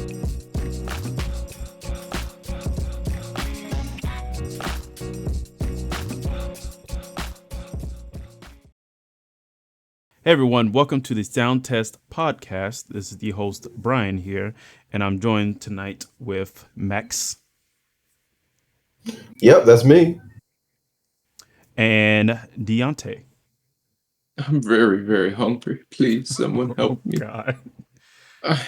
Hey everyone, welcome to the Sound Test Podcast. This is the host, Bryan, here, and I'm joined tonight with Max Yep, that's me. and DeYante. I'm very, very hungry. Please, someone help me. God. I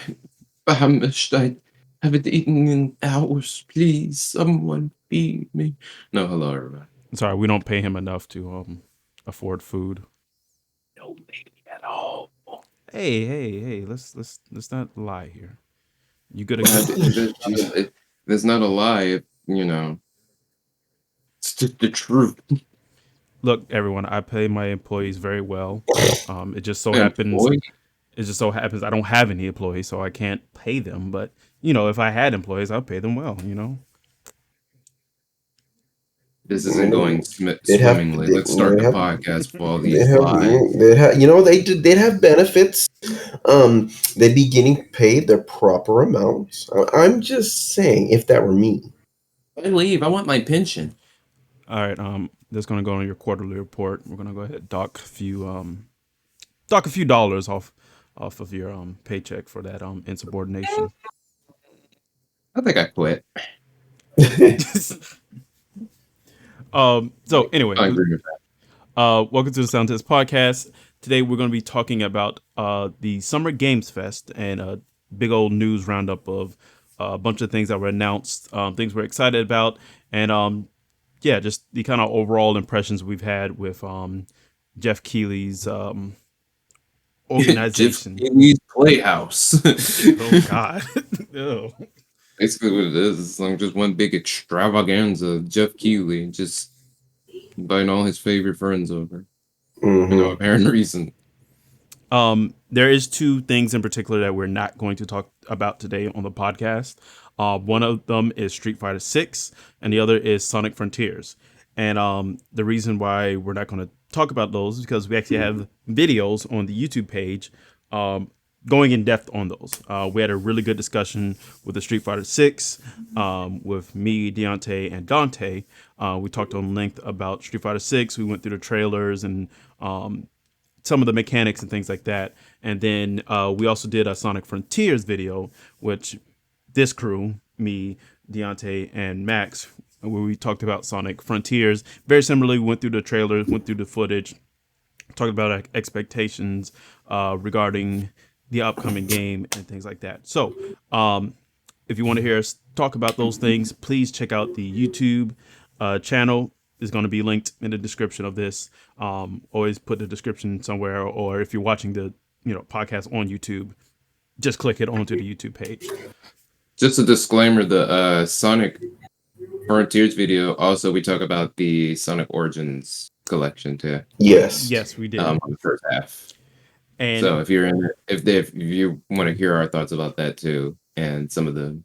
famished. I haven't eaten in hours. Please, someone feed me. No, hello, everybody. Sorry, we don't pay him enough to afford food. No, maybe at all. Hey, let's not lie here. You good There's not a lie. It's just the truth. Look, everyone, I pay my employees very well. It just so happens Employee. I don't have any employees, so I can't pay them. But if I had employees, I'd pay them well. This isn't going They'd have swimmingly. Let's start the podcast for all they'd these have, lies. they'd have benefits. They'd be getting paid their proper amounts. I'm just saying, if that were me. I leave. I want my pension. All right, that's gonna go on your quarterly report. We're gonna go ahead and dock a few dollars off of your paycheck for that insubordination. I think I quit. So anyway, I agree with that. welcome to the Sound Test Podcast. Today we're going to be talking about the Summer Games Fest and a big old news roundup of a bunch of things that were announced, things we're excited about, and just the kind of overall impressions we've had with Jeff Keighley's organization. Jeff Keighley's Playhouse. Oh God. Ew. Basically what it is. It's like just one big extravaganza of Jeff Keighley just inviting all his favorite friends over. Mm-hmm. For no apparent reason. There is two things in particular that we're not going to talk about today on the podcast. One of them is Street Fighter 6 and the other is Sonic Frontiers. And the reason why we're not going to talk about those is because we actually have videos on the YouTube page going in depth on those. We had a really good discussion with the Street Fighter 6 with me, DeYante, and Dante. We talked on length about Street Fighter 6. We went through the trailers and some of the mechanics and things like that. And then we also did a Sonic Frontiers video, which this crew, me, DeYante, and Max, where we talked about Sonic Frontiers. Very similarly, we went through the trailers, went through the footage, talked about expectations regarding the upcoming game and things like that. So if you want to hear us talk about those things, please check out the YouTube channel. Is going to be linked in the description of this. Always put the description somewhere, or if you're watching the podcast on YouTube, just click it onto the YouTube page. Just a disclaimer: the Sonic Frontiers video. Also, we talk about the Sonic Origins collection too. Yes. Yes, we did. On the first half. And so if you're in it, if you want to hear our thoughts about that too, and some of the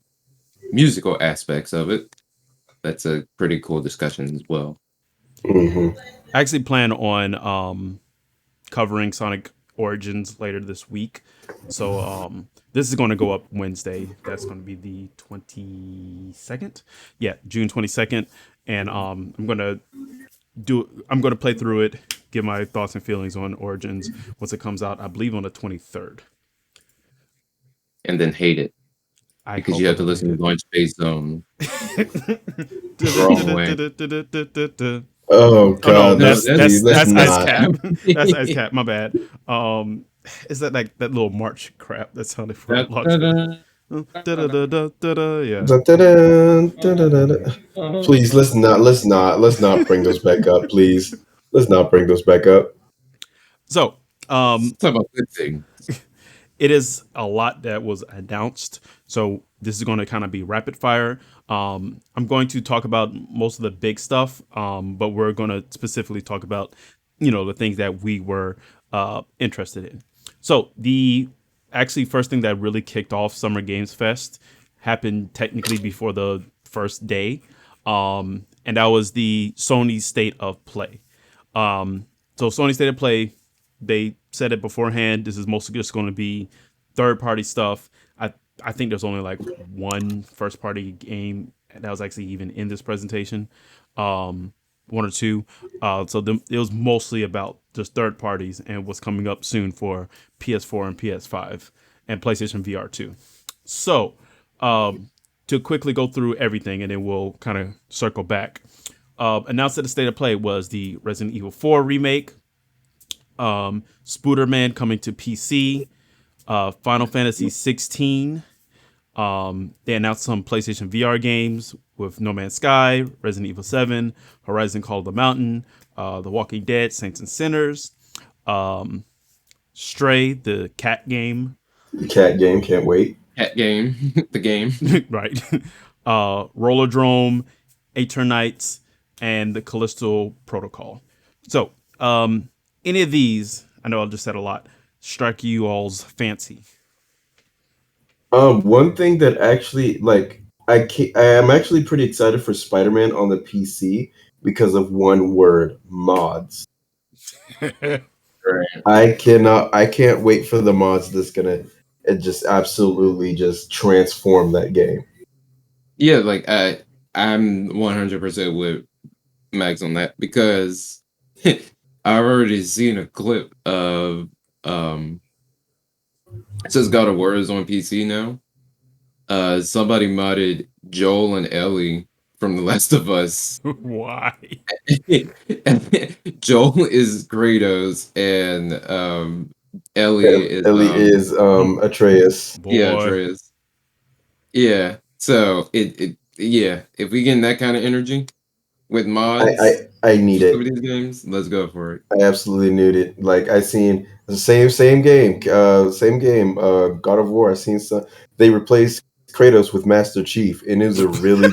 musical aspects of it, that's a pretty cool discussion as well. Mm-hmm. I actually plan on covering Sonic Origins later this week. So this is going to go up Wednesday. That's going to be the 22nd. Yeah, June 22nd. And I'm going to play through it, give my thoughts and feelings on Origins once it comes out, I believe on the 23rd. And then hate it. Because you have to listen to Launch Space Zone. Oh God, that's Ice Cap. That's Ice Cap. My bad. Is that like that little March crap that sounded for Launch? Yeah. Please let's not bring those back up. Please, let's not bring those back up. So, talk about good thing. It is a lot that was announced. So this is going to kind of be rapid fire. I'm going to talk about most of the big stuff, but we're going to specifically talk about, the things that we were interested in. So the actually first thing that really kicked off Summer Games Fest happened technically before the first day, and that was the Sony State of Play. So Sony State of Play, they said it beforehand. This is mostly just going to be third-party stuff. I think there's only like one first party game that was actually even in this presentation, one or two. It was mostly about just third parties and what's coming up soon for PS4 and PS5 and PlayStation VR 2. So, to quickly go through everything and then we'll kind of circle back. Announced at the state of play was the Resident Evil 4 remake, Spooderman coming to PC, Final Fantasy 16. They announced some PlayStation VR games with No Man's Sky, Resident Evil 7, Horizon Call of the Mountain, The Walking Dead, Saints and Sinners, Stray, the cat game, The cat game, can't wait. Cat game, the game. right? Rollerdrome, Eternites, and the Callisto Protocol. So, any of these, I know I just said a lot, strike you all's fancy? One thing that actually, like, I am actually pretty excited for Spider-Man on the PC because of one word: mods. Right. I can't wait for the mods that's gonna it just absolutely just transform that game. Yeah, like I'm 100% with Max on that because I've already seen a clip of since God of War is on PC now. Somebody modded Joel and Ellie from The Last of Us. Why? Joel is Kratos and Ellie is Ellie is Atreus. yeah, Boy. Atreus. Yeah. So it yeah, if we get that kind of energy with mods I need for some it. of these games, let's go for it. I absolutely need it. Like I seen the same game, God of War. I seen some they replaced Kratos with Master Chief, and it was a really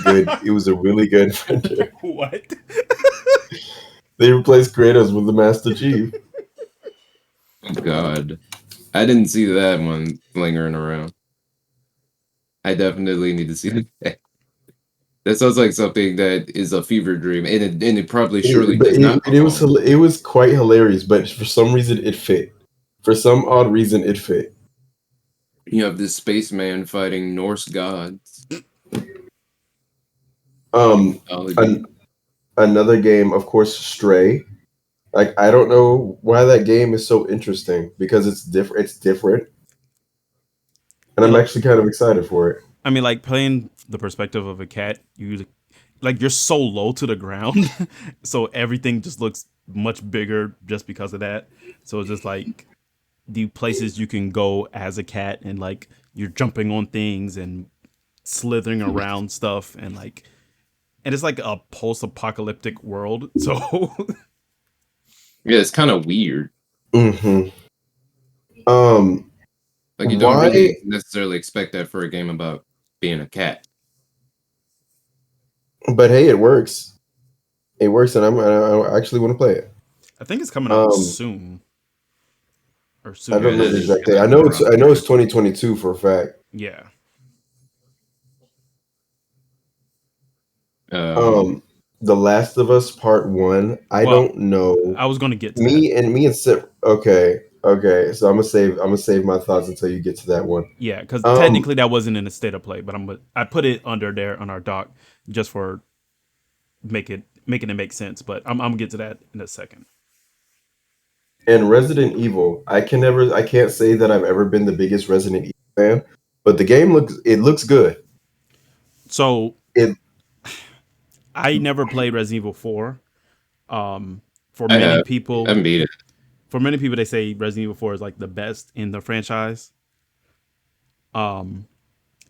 good render. What? They replaced Kratos with the Master Chief. Oh God. I didn't see that one lingering around. I definitely need to see that. That sounds like something that is a fever dream, and it probably surely does not belong. It was quite hilarious, but for some reason it fit. For some odd reason it fit. You have this spaceman fighting Norse gods. An, Mythology. Another game, of course, Stray. Like I don't know why that game is so interesting because it's different. It's different, and You I'm know, actually kind of excited for it. I mean, like playing the perspective of a cat, you're so low to the ground, so everything just looks much bigger just because of that. So it's just like the places you can go as a cat, and like you're jumping on things and slithering around stuff, and it's like a post-apocalyptic world. So Yeah, it's kind of weird. Hmm. Um, Like you don't why? really necessarily expect that for a game about being a cat. But hey, it works. It works, and I actually want to play it. I think it's coming out Um, soon or I don't Yeah, know that the soon-ish. is exact kind date. of coming around the I know it's corner. 2022 for a fact. Yeah. Um, Um, The Last of Us Part One. I Well, don't know. I was going to get to that. Me and Sip. Okay. So I'm gonna save my thoughts until you get to that one. Yeah, because Um, technically that wasn't in a state of play, but I put it under there on our doc just for making it make sense. But I'm gonna get to that in a second. and Resident Evil. I can't say that I've ever been the biggest Resident Evil fan, but the game looks good. So It I never played Resident Evil 4. Um, for I many have. I people, beat it. they say Resident Evil 4 is like the best in the franchise. Um,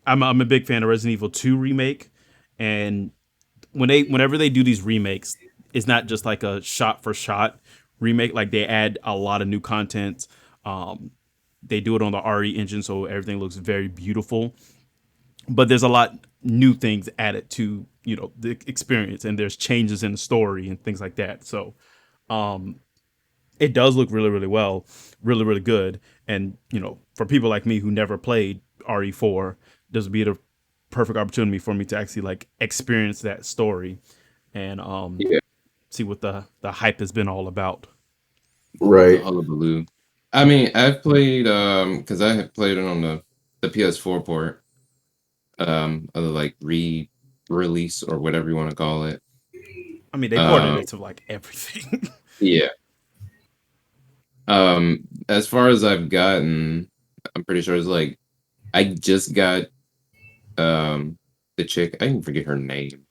I'm a big fan of Resident Evil 2 remake, and whenever they do these remakes, it's not just like a shot for shot remake. Like they add a lot of new content. Um, they do it on the RE engine, so everything looks very beautiful. But there's a lot new things added to the experience, and there's changes in the story and things like that. So it does look really really well, really really good. And for people like me who never played RE4, this would be the perfect opportunity for me to actually like experience that story and Yeah, see what the hype has been all about. the right. hullabaloo. I mean, I've played because I have played it on the PS4 port. other like re-release or whatever you want to call it. I mean, they ported Um, it to like everything. yeah. As far as I've gotten, I'm pretty sure it's like I just got the chick. I can forget her name.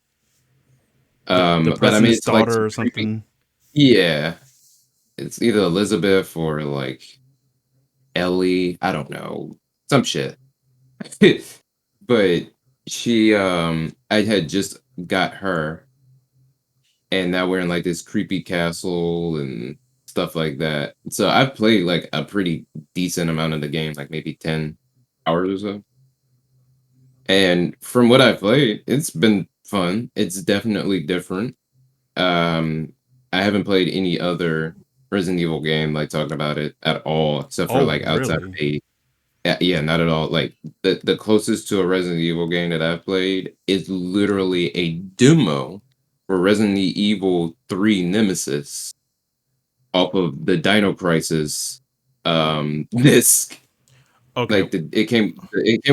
The But I mean, president's it's like daughter some or creepy. something. Yeah, it's either Elizabeth or like Ellie. I don't know, some shit. But I had just got her, and now we're in like this creepy castle and stuff like that. So I've played like a pretty decent amount of the game, like maybe 10 hours or so. And from what I've played, it's been fun. It's definitely different. Um, I haven't played any other Resident Evil game like talking about it at all, except for Oh, like outside of really? a yeah, not at all. Like the closest to a Resident Evil game that I've played is literally a demo for Resident Evil 3 Nemesis off of the Dino Crisis disc. Okay. Like it came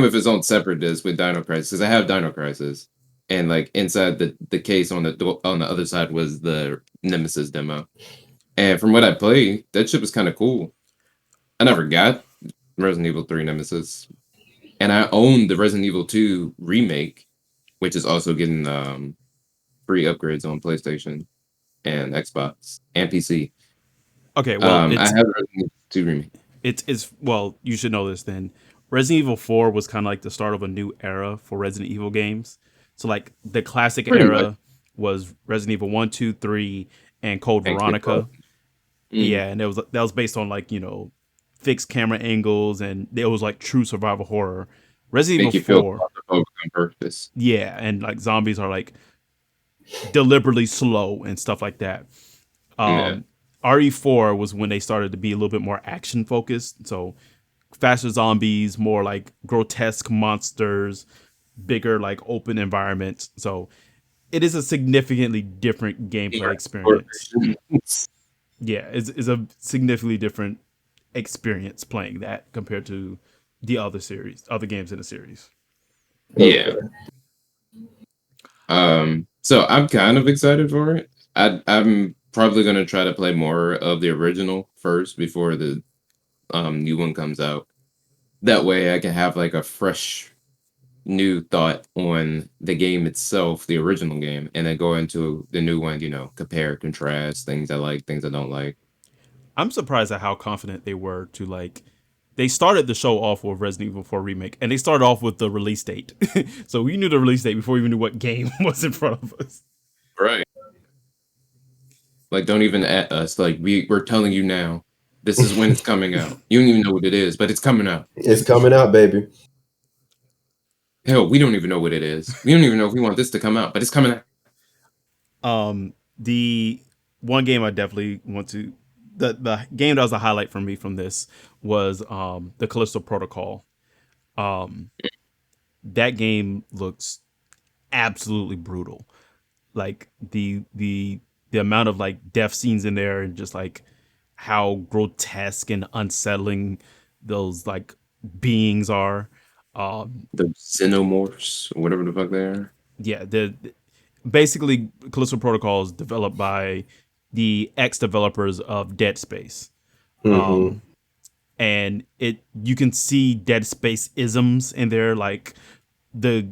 with its own separate disc with Dino Crisis. 'Cause I have Dino Crisis, and like inside the case on the other side was the Nemesis demo. And from what I played, that shit was kind of cool. I never got Resident Evil 3 Nemesis, and I own the Resident Evil 2 remake, which is also getting free upgrades on PlayStation and Xbox and PC. Okay. Well, I have the Resident Evil 2 remake. it's well, you should know this then. Resident Evil 4 was kind of like the start of a new era for Resident Evil games. So like the classic Pretty much. era was Resident Evil 1, 2, 3, and Code Thanks, Big Bro. Veronica. Yeah, and that was based on like, fixed camera angles, and it was like true survival horror. Resident Evil Make you feel 4, claustrophobic on purpose. yeah, and like zombies are like deliberately slow and stuff like that. Yeah. Um, RE4 was when they started to be a little bit more action focused. So faster zombies, more like grotesque monsters, bigger like open environments. So it is a significantly different gameplay experience. Yeah, it's a significantly different experience playing that compared to the other games in the series. Yeah. Okay. So I'm kind of excited for it. I'm probably gonna try to play more of the original first before the new one comes out. That way I can have like a fresh new thought on the game itself, the original game, and then go into the new one, compare, contrast, things I like, things I don't like. I'm surprised at how confident they were to like. They started the show off with Resident Evil 4 remake, and they started off with the release date. So we knew the release date before we even knew what game was in front of us. Right. Like don't even at us. Like we're telling you now. This is when it's coming out. You don't even know what it is, but it's coming out. It's coming out, baby. Hell, we don't even know what it is. We don't even know if we want this to come out, but it's coming out. The one game I definitely want to the game that was a highlight for me from this was the Callisto Protocol. That game looks absolutely brutal. Like the amount of like death scenes in there, and just like how grotesque and unsettling those like beings are. The xenomorphs, or whatever the fuck they are. Yeah, the basically Callisto Protocol is developed by the ex developers of Dead Space. Hmm. And it you can see Dead Space isms in there, like the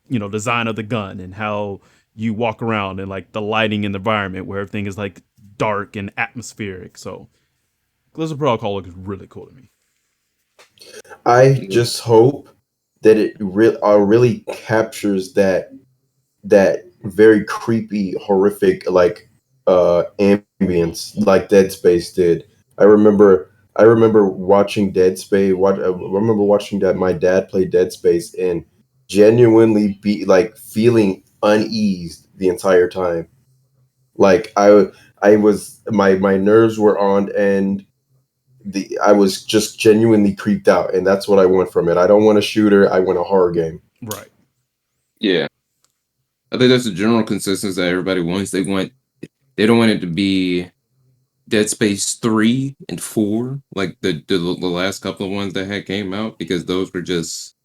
design of the gun, and how you walk around, and like the lighting in the environment where everything is like dark and atmospheric. So Callisto Protocol looks really cool to me. I just hope that it really captures that very creepy, horrific ambience like Dead Space did. I remember I remember watching Dead Space. I remember watching that my dad play Dead Space and genuinely be like feeling uneased the entire time. Like I was my nerves were on and I was just genuinely creeped out, and that's what I want from it. I don't want a shooter. I want a horror game. Right. Yeah. I think that's the general consensus that everybody wants. They don't want it to be Dead Space 3 and 4, like the last couple of ones that had came out, because those were just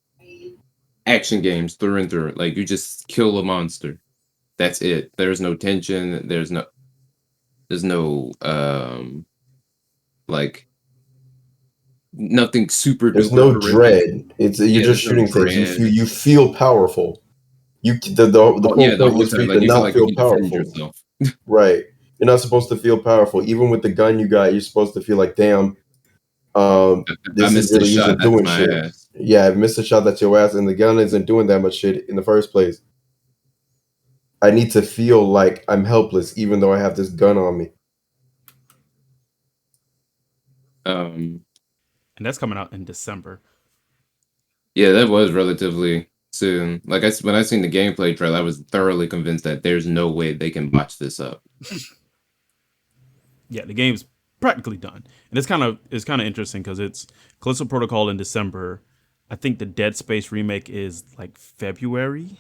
action games through and through. Like you just kill a monster. That's it. There's no tension. There's no like nothing super There's duper no horrific. dread. It's you're Yeah, just there's no shooting things. dread. You feel powerful. The Oh whole yeah, the point whole is for time you to like you feel not like you feel can defend powerful. yourself. Right. You're not supposed to feel powerful. Even with the gun you got, you're supposed to feel like, damn, I this is missed this really shot. isn't That's doing my shit. ass. Yeah, I've missed a shot that's your ass, and the gun isn't doing that much shit in the first place. I need to feel like I'm helpless, even though I have this gun on me. Um, And that's coming out in December. yeah, that was relatively soon. Like when I seen the gameplay trailer, I was thoroughly convinced that there's no way they can botch this up. Yeah, the game's practically done, and it's kind of interesting because it's Callisto Protocol in December. I think the Dead Space remake is like February,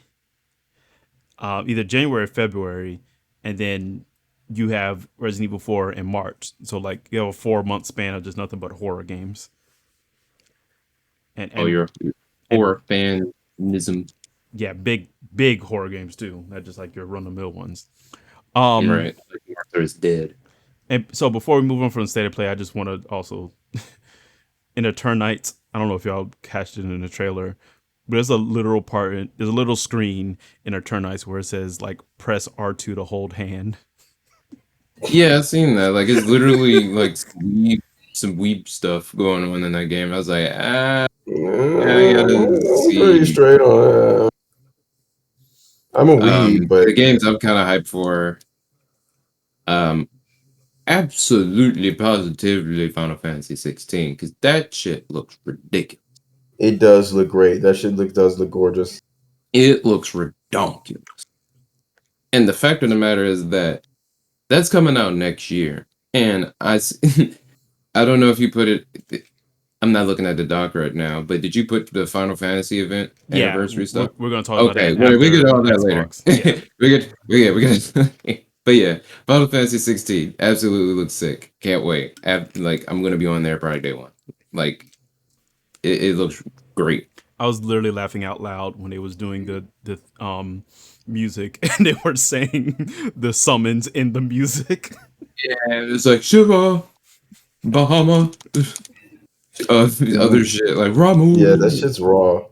either January or February, and then you have Resident Evil 4 in March. So like you have a 4 month span of just nothing but horror games, and Oh, and you're and horror fanism, yeah, big horror games too, not just like your run of the mill ones. Um, right? Like Martha is dead. and so before we move on from the state of play, I just want to also in Eternites. I don't know if y'all catched it in the trailer, but there's a literal part. There's a little screen in Eternites where it says like press R2 to hold hand. Yeah, I've seen that. Like it's literally like some weeb stuff going on in that game. I was like, I gotta I'm pretty see. straight on that. I'm a weeb, but The games I'm kind of hyped for. Um, Absolutely, positively, Final Fantasy 16 because that shit looks ridiculous. it does look great. That shit does look gorgeous. It looks redonkulous. And the fact of the matter is that that's coming out next year. And I don't know if you put it. I'm not looking at the doc right now, but did you put the Final Fantasy event Yeah, anniversary we're, stuff? we're gonna talk about Okay, that we get after all that later. Xbox. Yeah, We get. But yeah, Final Fantasy 16 absolutely looks sick. Can't wait. Like I'm gonna be on there probably day one. Like it looks great. I was literally laughing out loud when they was doing the music and they were saying the summons in the music. And it's like Shiva, Bahama, other shit like Yeah, that Ramu. shit's raw.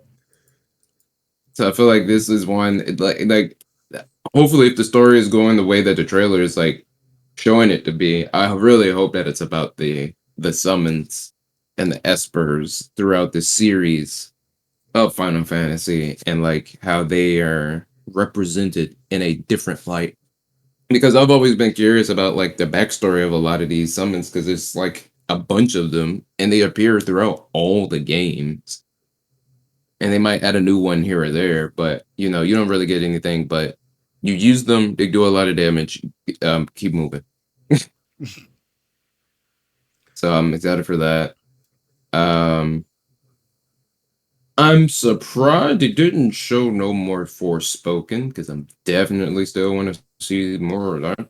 So I feel like this is one like hopefully if the story is going the way that the trailer is like showing it to be, I really hope that it's about the summons and the espers throughout the series of Final Fantasy and like how they are represented in a different light. Because I've always been curious about like the backstory of a lot of these summons because it's like a bunch of them and they appear throughout all the games. And they might add a new one here or there, but you don't really get anything. But you use them, they do a lot of damage. Keep moving. So I'm excited for that. Um, I'm surprised it didn't show no more Forspoken because I'm definitely still want to see more of that.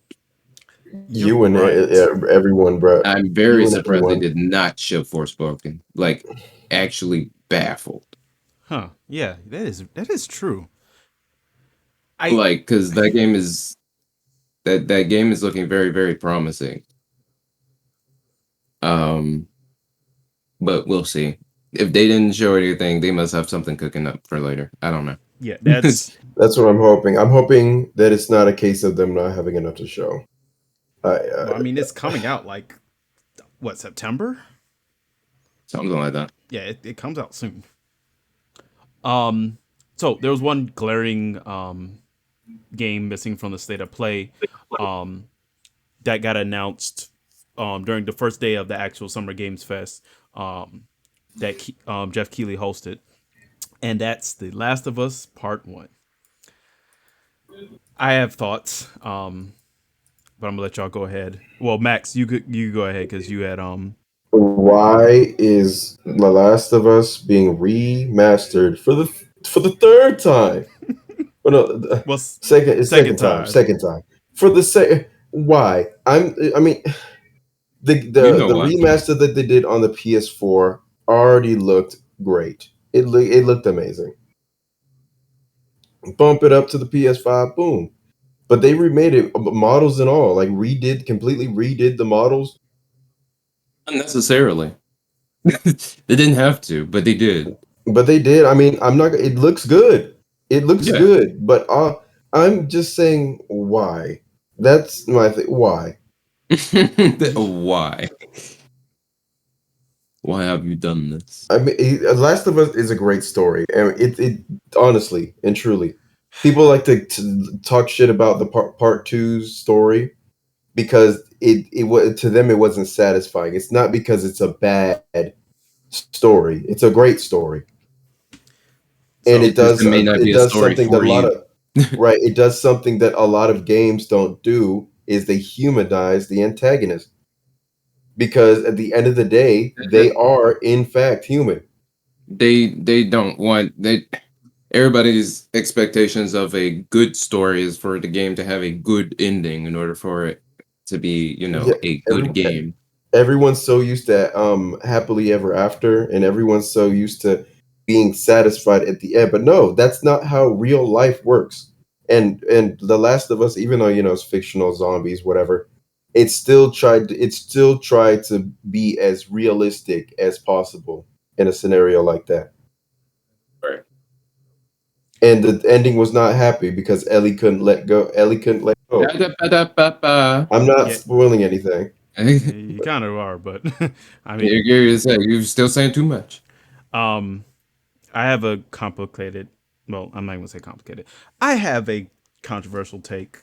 You're You and right. everyone, bro. I'm You very and surprised they everyone. did not show Forspoken. Like, actually baffled. Huh. Yeah, that is true. I Like, because that game is looking very, very promising. Um, but we'll see. If they didn't show anything, they must have something cooking up for later. I don't know. yeah, that's That's what I'm hoping. I'm hoping that it's not a case of them not having enough to show. I well, I mean it's coming out like what, September? Something like that. Yeah, it comes out soon. Um so there was one glaring game missing from the state of play um that got announced during the first day of the actual Summer Games Fest um Jeff Keighley hosted, and that's The Last of Us Part 1. I have thoughts, but I'm gonna let y'all go ahead. Well, Max, you go ahead because you had why is The Last of Us being remastered for the third time? Oh, no, well second second time, time. second time. For the second, why? I mean, You know the what? remaster that they did on the PS4 already looked great. It looked amazing. bump it up to the PS5, boom. But they remade it, models and all, like completely redid the models. Unnecessarily. They didn't have to, but they did. But they did. I mean, I'm not. It looks good. It looks Yeah. good. But I'm just saying why. That's my thing. Why? Why? Why have you done this? I mean, Last of Us is a great story, and it honestly and truly, people like to talk shit about the part two's story because it was to them it wasn't satisfying. It's not because it's a bad story. It's a great story, and So It may not it be a does story something that for a lot you. of right. It does something that a lot of games don't do is they humanize the antagonist because at the end of the day they are in fact human. They don't want they everybody's expectations of a good story is for the game to have a good ending in order for it to be, Yeah, a every, good game. everyone's so used to happily ever after, and everyone's so used to being satisfied at the end. But no, that's not how real life works. And The Last of Us, even though it's fictional zombies, whatever, it still tried to be as realistic as possible in a scenario like that. Right. And the ending was not happy because Ellie couldn't let go. Ellie couldn't let go. Da-da-ba-da-ba-ba. I'm not yeah, spoiling anything. you kind of are, but I mean, You're still saying too much. um, I have a complicated. Well, I'm not even gonna say complicated. I have a controversial take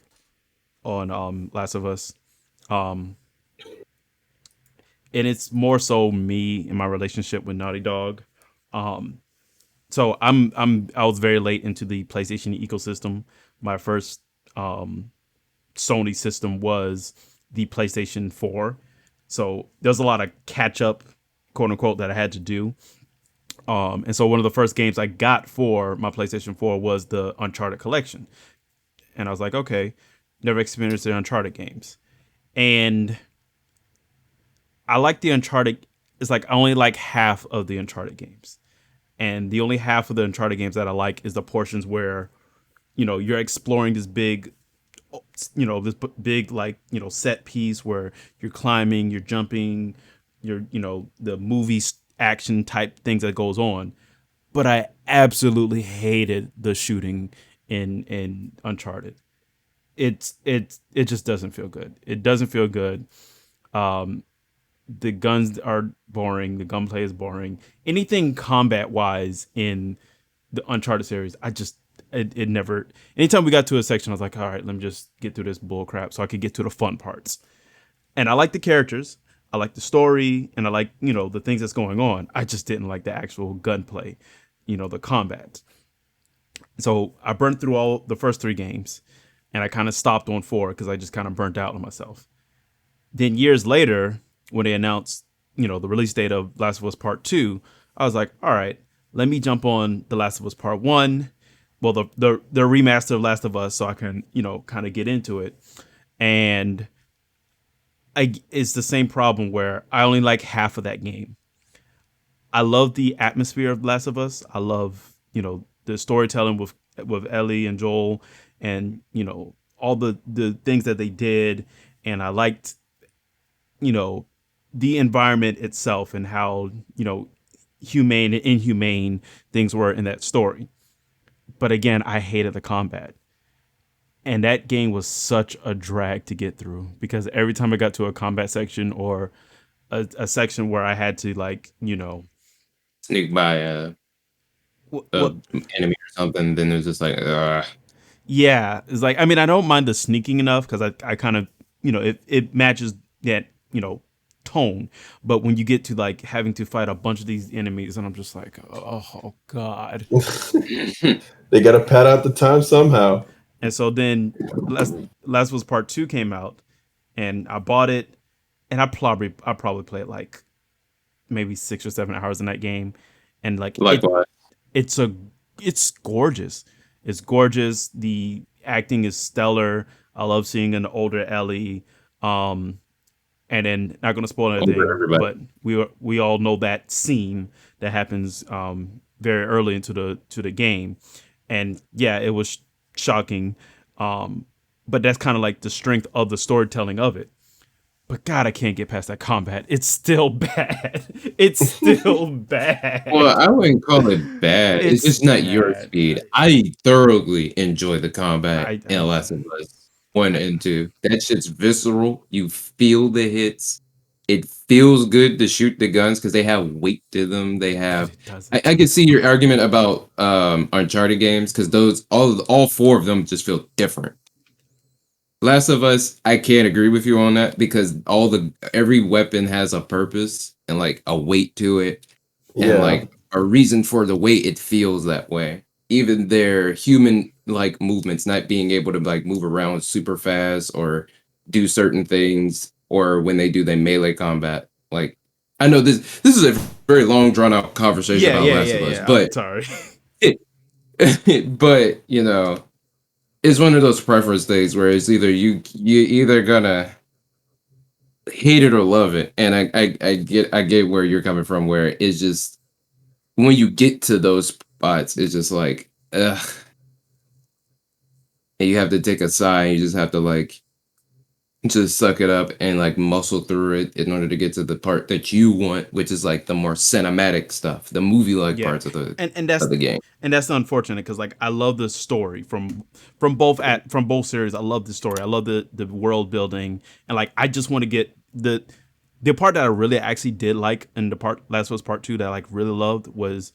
on Last of Us. Um, and it's more so me and my relationship with Naughty Dog. Um, so I was very late into the PlayStation ecosystem. My first um Sony system was the PlayStation 4. So there's a lot of catch up, quote unquote, that I had to do. And so one of the first games I got for my PlayStation 4 was the Uncharted collection. And I was like, okay, never experienced the Uncharted games. And I like the Uncharted. It's like I only like half of the Uncharted games. And the only half of the Uncharted games that I like is the portions where, you're exploring this big big like set piece where you're climbing, you're jumping, you're the movie action type things that goes on. But I absolutely hated the shooting in Uncharted. It just doesn't feel good. It doesn't feel good. um the guns are boring, the gunplay is boring. Anything combat wise in the Uncharted series, it never. Anytime we got to a section, I was like, all right, let me just get through this bull crap so I could get to the fun parts. And I like the characters, I like the story, and I like the things that's going on. I just didn't like the actual gunplay, the combat. So I burnt through all the first three games, and I kind of stopped on four because I just kind of burnt out on myself. Then years later, when they announced, the release date of Last of Us Part Two, I was like, all right, let me jump on The Last of Us Part One, well, the remaster of Last of Us, so I can, kind of get into it. And it's the same problem where I only like half of that game. I love the atmosphere of Last of Us. I love, the storytelling with Ellie and Joel, and all the things that they did. And I liked, you know the environment itself and how humane and inhumane things were in that story. But again, I hated the combat. And that game was such a drag to get through because every time I got to a combat section or a section where I had to, like, Sneak by a what, enemy or something, then it was just like, yeah, it's like, I mean, I don't mind the sneaking enough because I kind of, it matches that, tone. But when you get to like having to fight a bunch of these enemies, and I'm just like, oh God. They got to pad out the time somehow. And so then Last was Part Two came out, and I bought it, and I probably played like maybe 6 or 7 hours in that game, and like likewise. it's a it's gorgeous. It's gorgeous. The acting is stellar. I love seeing an older Ellie. Um, and then, not going to spoil Over anything, everybody. but we all know that scene that happens very early into the game, and yeah, it was shocking. But that's kind of like the strength of the storytelling of it. But God, I can't get past that combat. It's still bad. It's still Well, bad. I wouldn't call it bad. It's It's just not your bad. speed. I thoroughly enjoy the combat in I Last of Us 1 and 2. That shit's visceral. You feel the hits. It feels good to shoot the guns because they have weight to them. They but have. it doesn't. I can see your argument about Uncharted games because those all four of them just feel different. Last of Us, I can't agree with you on that because every weapon has a purpose and like a weight to it and Yeah, like a reason for the way it feels that way. Even their human like movements, not being able to like move around super fast or do certain things, or when they do their melee combat. Like I know this is a very long drawn out conversation Yeah, about yeah, Last yeah, of Us, yeah. I'm but sorry. but it's one of those preference things where it's either you either gonna hate it or love it, and I get where you're coming from, where it's just when you get to those spots, it's just like ugh, and you have to take a sigh, and you just have to like just suck it up and like muscle through it in order to get to the part that you want, which is like the more cinematic stuff, the movie like Yeah, parts of the and of the game. that's unfortunate because like I love the story from both series. I love the story. I love the world building, and like I just want to get the part that I really actually did like in the part Last of Us Part Two that I like really loved was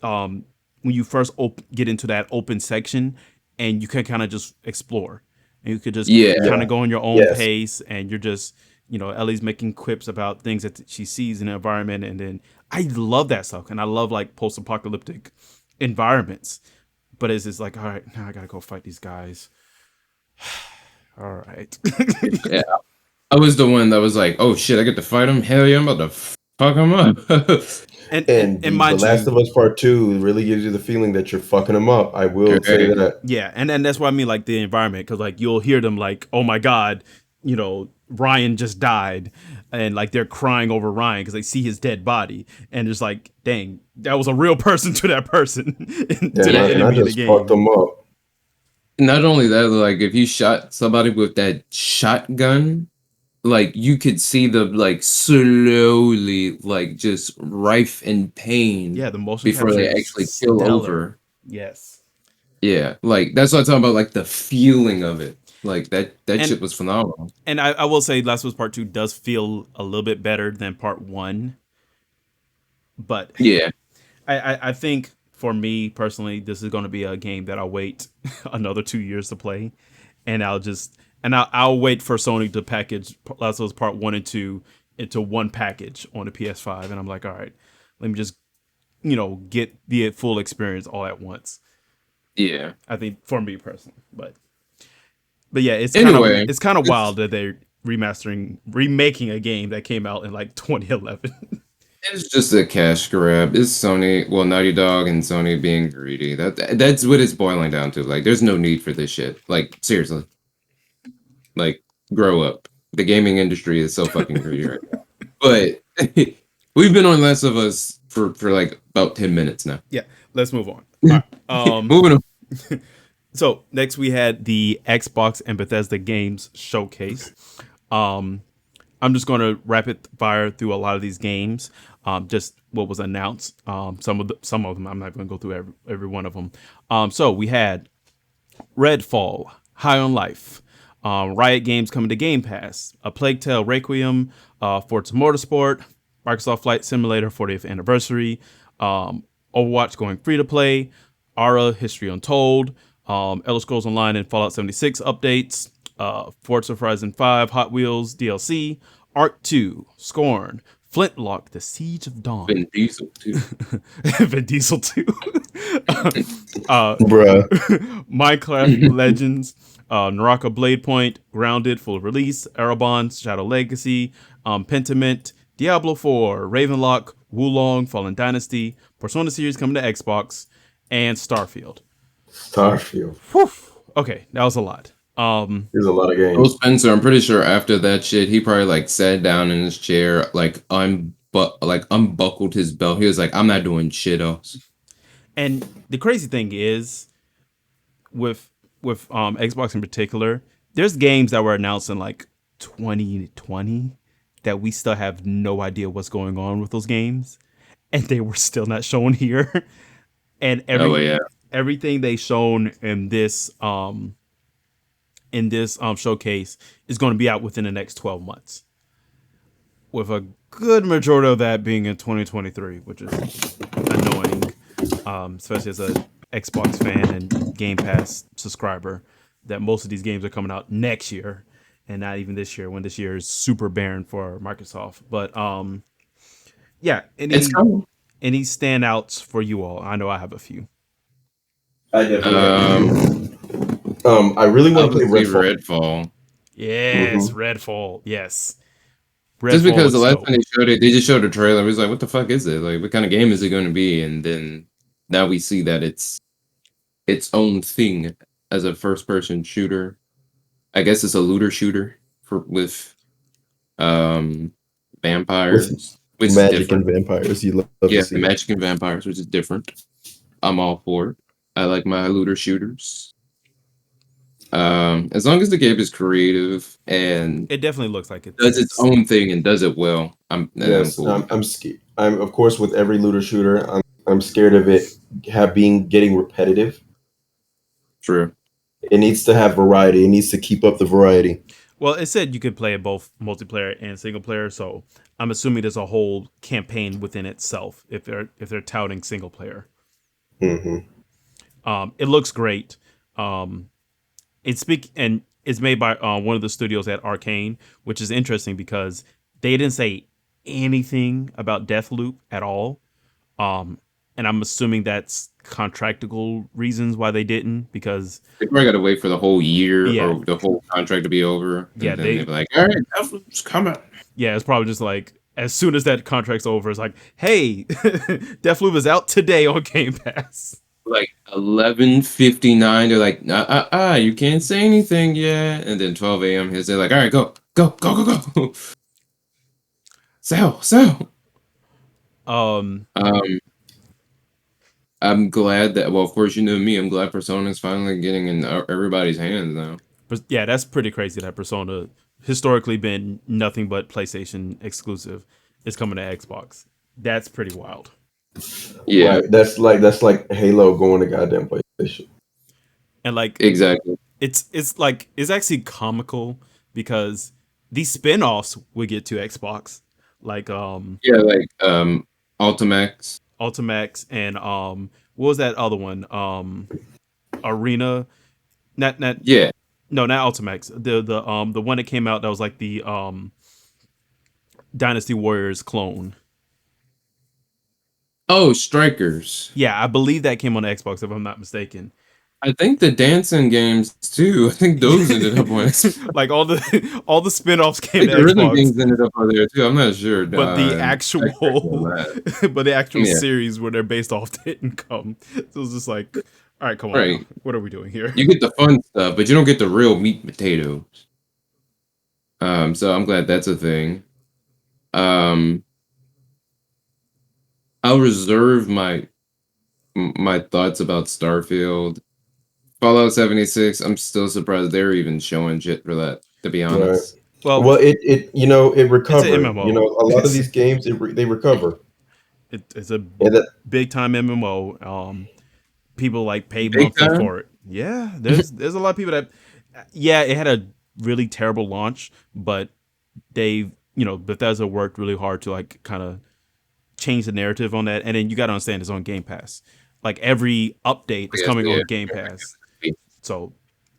when you first get into that open section and you can kind of just explore and you could just Yeah, kind of yeah, go in your own yes, pace and you're just Ellie's making quips about things that she sees in the environment, and then I love that stuff and I love like post-apocalyptic environments, but it's just like, all right, now I gotta go fight these guys. All right. yeah. I was the one that was like, oh shit, I get to fight him. Hell yeah, I'm about to fuck him up. and And the mind Last you, of Us Part Two really gives you the feeling that you're fucking them up. I will say Right. that. yeah, and that's what I mean, like the environment, because like you'll hear them like, "Oh my God, Ryan just died," and like they're crying over Ryan because they see his dead body, and it's like, dang, that was a real person to that person, to that And I enemy in the just fucked game. them up. Not only that, like if you shot somebody with that shotgun, like you could see them like slowly, like just rife in pain Yeah, the motion before capture they is actually kill stellar. over. Yes, Yeah, like that's what I'm talking about, like the feeling of it. Like that and shit was phenomenal. I will say, Last of Us Part Two does feel a little bit better than Part One, but Yeah, I think for me personally, this is going to be a game that I'll wait another 2 years to play, and I'll wait for Sony to package Last of Us Part One and Two into one package on the PS5, and I'm like, all right, let me just get the full experience all at once. yeah. I think for me personally, but yeah, Anyway, it's kind of it's wild that they're remaking a game that came out in like 2011. it's just a cash grab. It's Sony, well, Naughty Dog and Sony being greedy. That's what it's boiling down to. Like, there's no need for this shit. Like, seriously, like, grow up. The gaming industry is so fucking greedy right now. But we've been on Last of Us for like about 10 minutes now. Yeah, let's move on. All right. Moving on. So next we had the Xbox and Bethesda games showcase. Um, I'm just going to rapid fire through a lot of these games. Just what was announced. Some of them I'm not going to go through every one of them. So we had Redfall, High on Life, Riot Games coming to Game Pass, A Plague Tale Requiem, Forza Motorsport, Microsoft Flight Simulator 40th Anniversary, Overwatch going free to play, Ara History Untold, Elder Scrolls Online and Fallout 76 updates, Forza Horizon 5 Hot Wheels DLC, Arc 2, Scorn, Flintlock, The Siege of Dawn, Vin Diesel too. Vin Diesel 2, Bruh. Minecraft Legends, Naraka Blade Point, Grounded, full release, Erebon, Shadow Legacy, Pentiment, Diablo 4, Ravenlock, Wulong, Fallen Dynasty, Persona series coming to Xbox, and Starfield. Starfield. Whew. Okay, that was a lot. There's a lot of Phil games. Spencer, I'm pretty sure after that shit, he probably like sat down in his chair, like unbuckled his belt. He was like, "I'm not doing shit else." And the crazy thing is, with Xbox in particular, there's games that were announced in like 2020 that we still have no idea what's going on with those games, and they were still not shown here. And Oh yeah. everything they shown in this showcase is going to be out within the next 12 months, with a good majority of that being in 2023, which is annoying, especially as a Xbox fan and Game Pass subscriber. That most of these games are coming out next year and not even this year, when this year is super barren for Microsoft. But yeah, It's coming. any standouts for you all? I know I have a few. I definitely have a Um, few. I really want to play obviously Redfall. Redfall. Yes, Hmm. Redfall. Yes, Just Redfall because the looks last dope. time they showed it, they just showed a trailer. It was like, what the fuck is it? Like, what kind of game is it going to be? And then now we see that it's its own thing as a first-person shooter. I guess it's a looter shooter with um With vampires, which is magic different. and vampires, you love to Yeah, see the it. magic and vampires, which is different. I'm all for it. I like my looter shooters. As long as the game is creative and It definitely looks like does its it's own thing and does it well, I'm Yes, cool with I'm that. scared. I'm of course with every looter shooter, I'm scared of it getting repetitive. True. It needs to have variety. It needs to keep up the variety. well. It said you could play it both multiplayer and single player, so I'm assuming there's a whole campaign within itself if they're touting single player. Hmm. It looks great. Um, it's made by one of the studios at Arcane, which is interesting because they didn't say anything about Deathloop at all. Um, and I'm assuming that's contractual reasons why they didn't, because They probably got to wait for the whole year yeah, or the whole contract to be over, yeah, and then they're they like, "All right, Deathloop's coming." yeah, it's probably just like as soon as that contract's over, it's like, hey, Deathloop is out today on Game Pass. Like 11:59, they're like, you can't say anything yet, and then 12 a.m. hits, they're like, "All right, go, go, go, go, go, sell, sell." Um, Um, I'm glad that, well, of course, you know me. I'm glad Persona's finally getting in everybody's hands now. but yeah, that's pretty crazy that Persona historically been nothing but PlayStation exclusive is coming to Xbox. That's pretty wild. Yeah, Right. That's like Halo going to goddamn PlayStation. And like exactly. it's actually comical because these spin-offs we get to Xbox, like Yeah, like Ultimax. Ultimax and what was that other one? Arena, not Yeah. no, not Ultimax. The one that came out that was like the Dynasty Warriors clone. Oh, Strikers. Yeah, I believe that came on Xbox if I'm not mistaken. I think the dancing games too. I think those ended up on. Like all the spin-offs I came think to the rhythm Xbox, games ended up on there too. I'm not sure. but the Fact check me on actual that. but the actual Yeah, series where they're based off didn't come. So it was just like, all right, come on now. right. What are we doing here? You get the fun stuff, but you don't get the real meat and potatoes. So I'm glad that's a thing. Um, I'll reserve my thoughts about Starfield. Fallout 76. I'm still surprised they're even showing shit for that. To be Right. honest. Well, Well, it it's an recovered. MMO. A lot of these games they recover, It's a and that big time MMO. People like pay Big monthly time. for it. Yeah, there's a lot of people that yeah, it had a really terrible launch, but they Bethesda worked really hard to like kind of change the narrative on that. And then you got to understand it's on Game Pass. Like every update is Yes, coming yeah. on Game Pass, so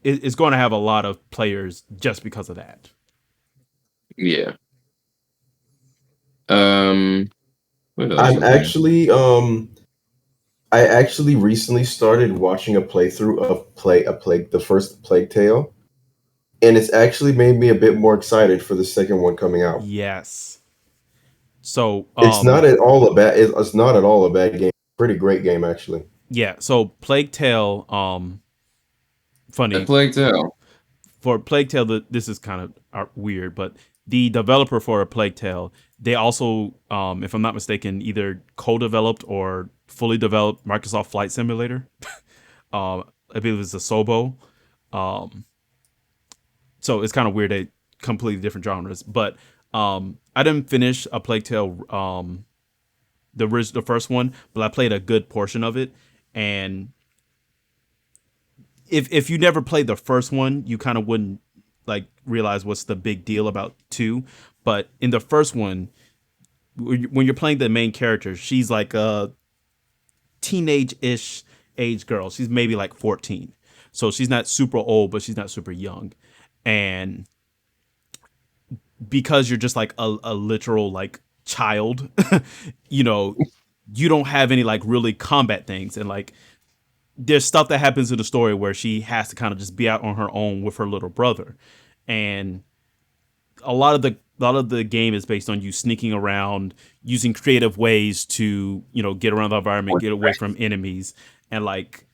it's going to have a lot of players just because of that. Yeah. Um, what else I'm was there? actually I actually recently started watching a playthrough of the first Plague Tale, and it's actually made me a bit more excited for the second one coming out. Yes. So It's not at all a bad. It's not at all a bad game. Pretty great game actually. yeah, so Plague Tale A funny Plague Tale. for Plague Tale, this is kind of weird, but the developer for a Plague Tale, they also, if I'm not mistaken, either co-developed or fully developed Microsoft Flight Simulator. I believe it's a Sobo. Um, so it's kind of weird. They completely different genres. But I didn't finish a Plague Tale, the first one, but I played a good portion of it. And if you never played the first one, you kind of wouldn't like realize what's the big deal about two. But in the first one, when you're playing the main character, she's like a teenage-ish age girl. She's maybe like 14. So she's not super old, but she's not super young. And because you're just like a literal like child, you know, you don't have any like really combat things. And like there's stuff that happens in the story where she has to kind of just be out on her own with her little brother. And a lot of the game is based on you sneaking around, using creative ways to, get around the environment, get away from enemies. And like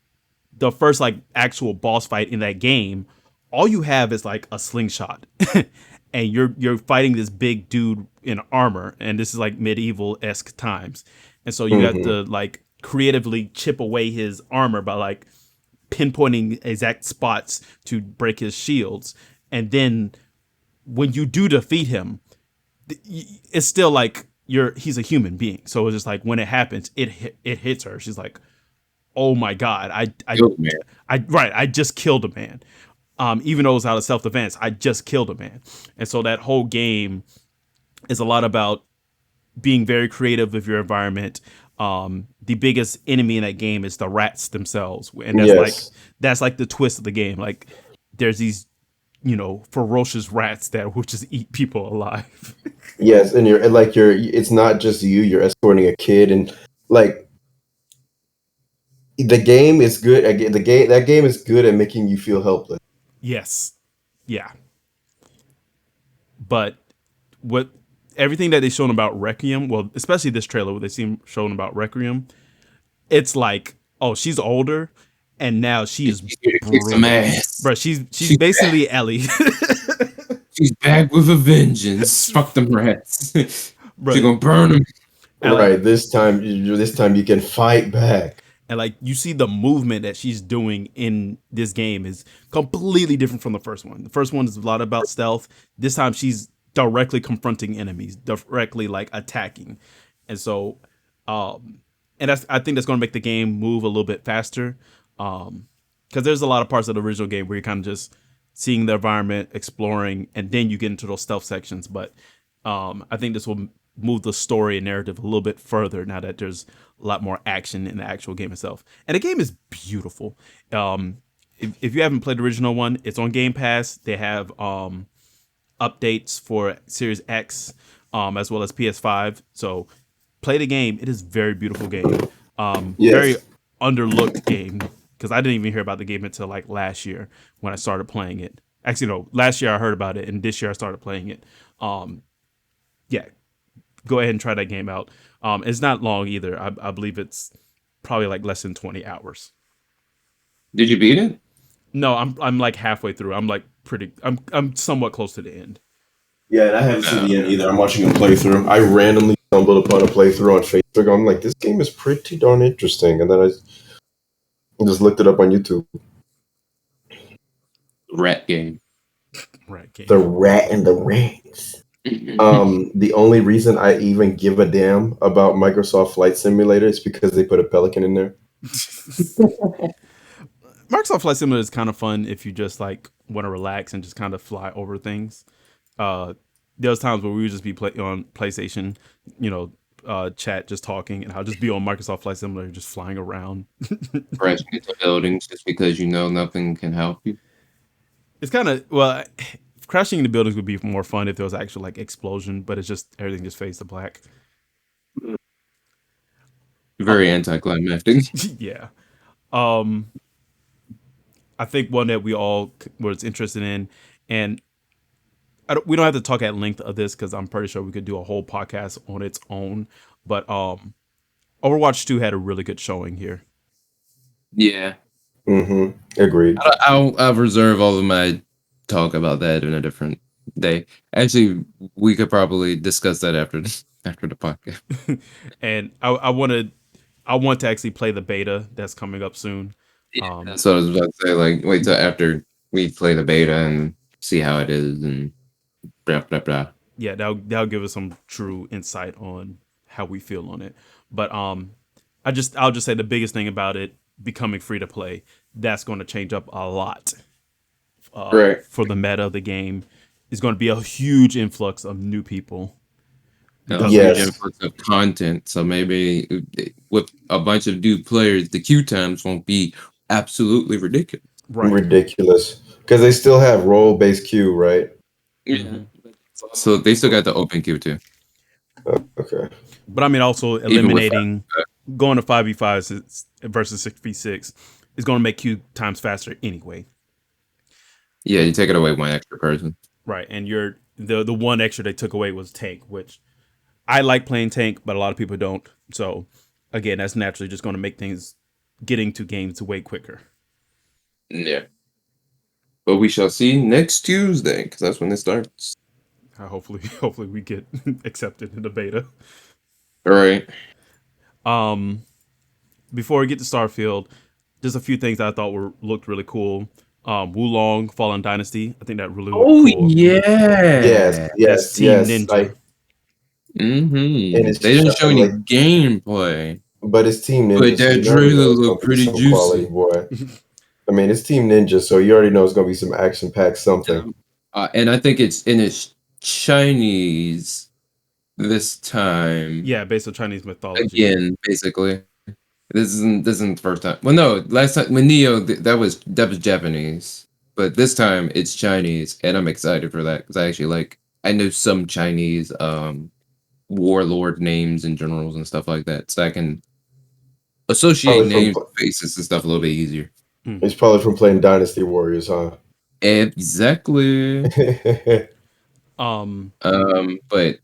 the first like actual boss fight in that game, all you have is like a slingshot. And you're fighting this big dude in armor, and this is like medieval-esque times. And so you have Hmm. to like creatively chip away his armor by like pinpointing exact spots to break his shields. And then when you do defeat him, it's still like he's a human being. So it's just like when it happens, it hits her. She's like, "Oh my god, Yo, man. I just killed a man." Even though it was out of self defense, I just killed a man. And so that whole game is a lot about being very creative with your environment. The biggest enemy in that game is the rats themselves, and Yes. that's like the twist of the game. Like there's these ferocious rats that will just eat people alive. Yes, and you're it's not just you, you're escorting a kid and like the game is good. The game that game is good at making you feel helpless. Yes, yeah, but what everything that they shown about Requiem, well, especially this trailer, what they seem shown about Requiem, it's like, oh, she's older, and now she is She's here to kick some brutal, ass. bro. She's She's back. basically Ellie, She's back with a vengeance. Fuck them rats. She bro. gonna burn them. And like, Right. This time you can fight back. you see the movement that she's doing in this game is completely different from the first one. The first one is a lot about stealth. This time she's directly confronting enemies, directly like attacking, and so, and I think that's going to make the game move a little bit faster. Because there's a lot of parts of the original game where you're kind of just seeing the environment, exploring, and then you get into those stealth sections. But I think this will move the story and narrative a little bit further now that there's a lot more action in the actual game itself. And the game is beautiful. If you haven't played the original one, it's on Game Pass. They have updates for Series X, as well as PS5. So play the game. It is a very beautiful game. Very Yes. underlooked game because I didn't even hear about the game until like last year when I started playing it. Actually, no, last year I heard about it, and this year I started playing it. Yeah, go ahead and try that game out. It's not long either. I believe it's probably like less than 20 hours. Did you beat it? No, I'm like halfway through. I'm somewhat close to the end. Yeah, and I haven't seen No. the end either. I'm watching a playthrough. I randomly stumbled upon a playthrough on Facebook. I'm like, this game is pretty darn interesting, and then I just looked it up on YouTube. Rat game. Right, The game. Rat and the Rats. The only reason I even give a damn about Microsoft Flight Simulator is because they put a pelican in there. Microsoft Flight Simulator is kind of fun if you just like want to relax and just kind of fly over things. Uh, there's times where we would just be on PlayStation, you know, chat, just talking, and I'll just be on Microsoft Flight Simulator, just flying around. Crashing into buildings just because you know nothing can help you. It's kind of crashing into buildings would be more fun if there was actual like explosion, but it's just everything just fades to black. Uh, Very anticlimactic. yeah. Um, I think one that we all was interested in, and we don't have to talk at length of this because I'm pretty sure we could do a whole podcast on its own. But Overwatch 2 had a really good showing here. Yeah. Agreed. I'll reserve all of my talk about that in a different day. Actually, we could probably discuss that after after the podcast. And I want to actually play the beta that's coming up soon. Um, That's what I was about to say. Like, wait till after we play the beta and see how it is and blah blah blah. yeah, that'll give us some true insight on how we feel on it. But I'll just say the biggest thing about it becoming free to play, that's going to change up a lot Right. for the meta of the game. Is going to be a huge influx of new people A because of huge that. Yes, influx of content. So maybe with a bunch of new players, the queue times won't be absolutely ridiculous. Right. ridiculous. Because they still have role based queue, right? Yeah. So they still got the open queue too. Okay. But I mean, also Even with eliminating going to 5v5 versus 6v6 is going to make queue times faster anyway. yeah, you take it away one extra person. Right. And the one extra they took away was tank, which I like playing tank, but a lot of people don't. So again, that's naturally just going to make things getting to games way quicker. Yeah. But we shall see next Tuesday because that's when it starts. Hopefully we get accepted in the beta. All right. Um, Before we get to Starfield, just a few things that I thought were looked really cool. Wulong Fallen Dynasty, I think that really looked Oh cool. Yes, yeah. That's yes, Team yes. Ninja. And And Mm-hmm. it's They didn't show any like, gameplay, but it's Team but Ninja, so that you already trailer know it's gonna looked be pretty some quality, juicy. boy. I mean, it's Team Ninja, so you already know it's gonna be some action packed something. And I think it's Chinese this time. yeah, based on Chinese mythology. Again, basically. This isn't the first time. Well, no, last time when Neo that was Japanese, but this time it's Chinese, and I'm excited for that because I know some Chinese warlord names and generals and stuff like that, so I can associate Probably from names, faces, and stuff a little bit easier. Hmm. it's probably from playing Dynasty Warriors, huh? Exactly. Um, But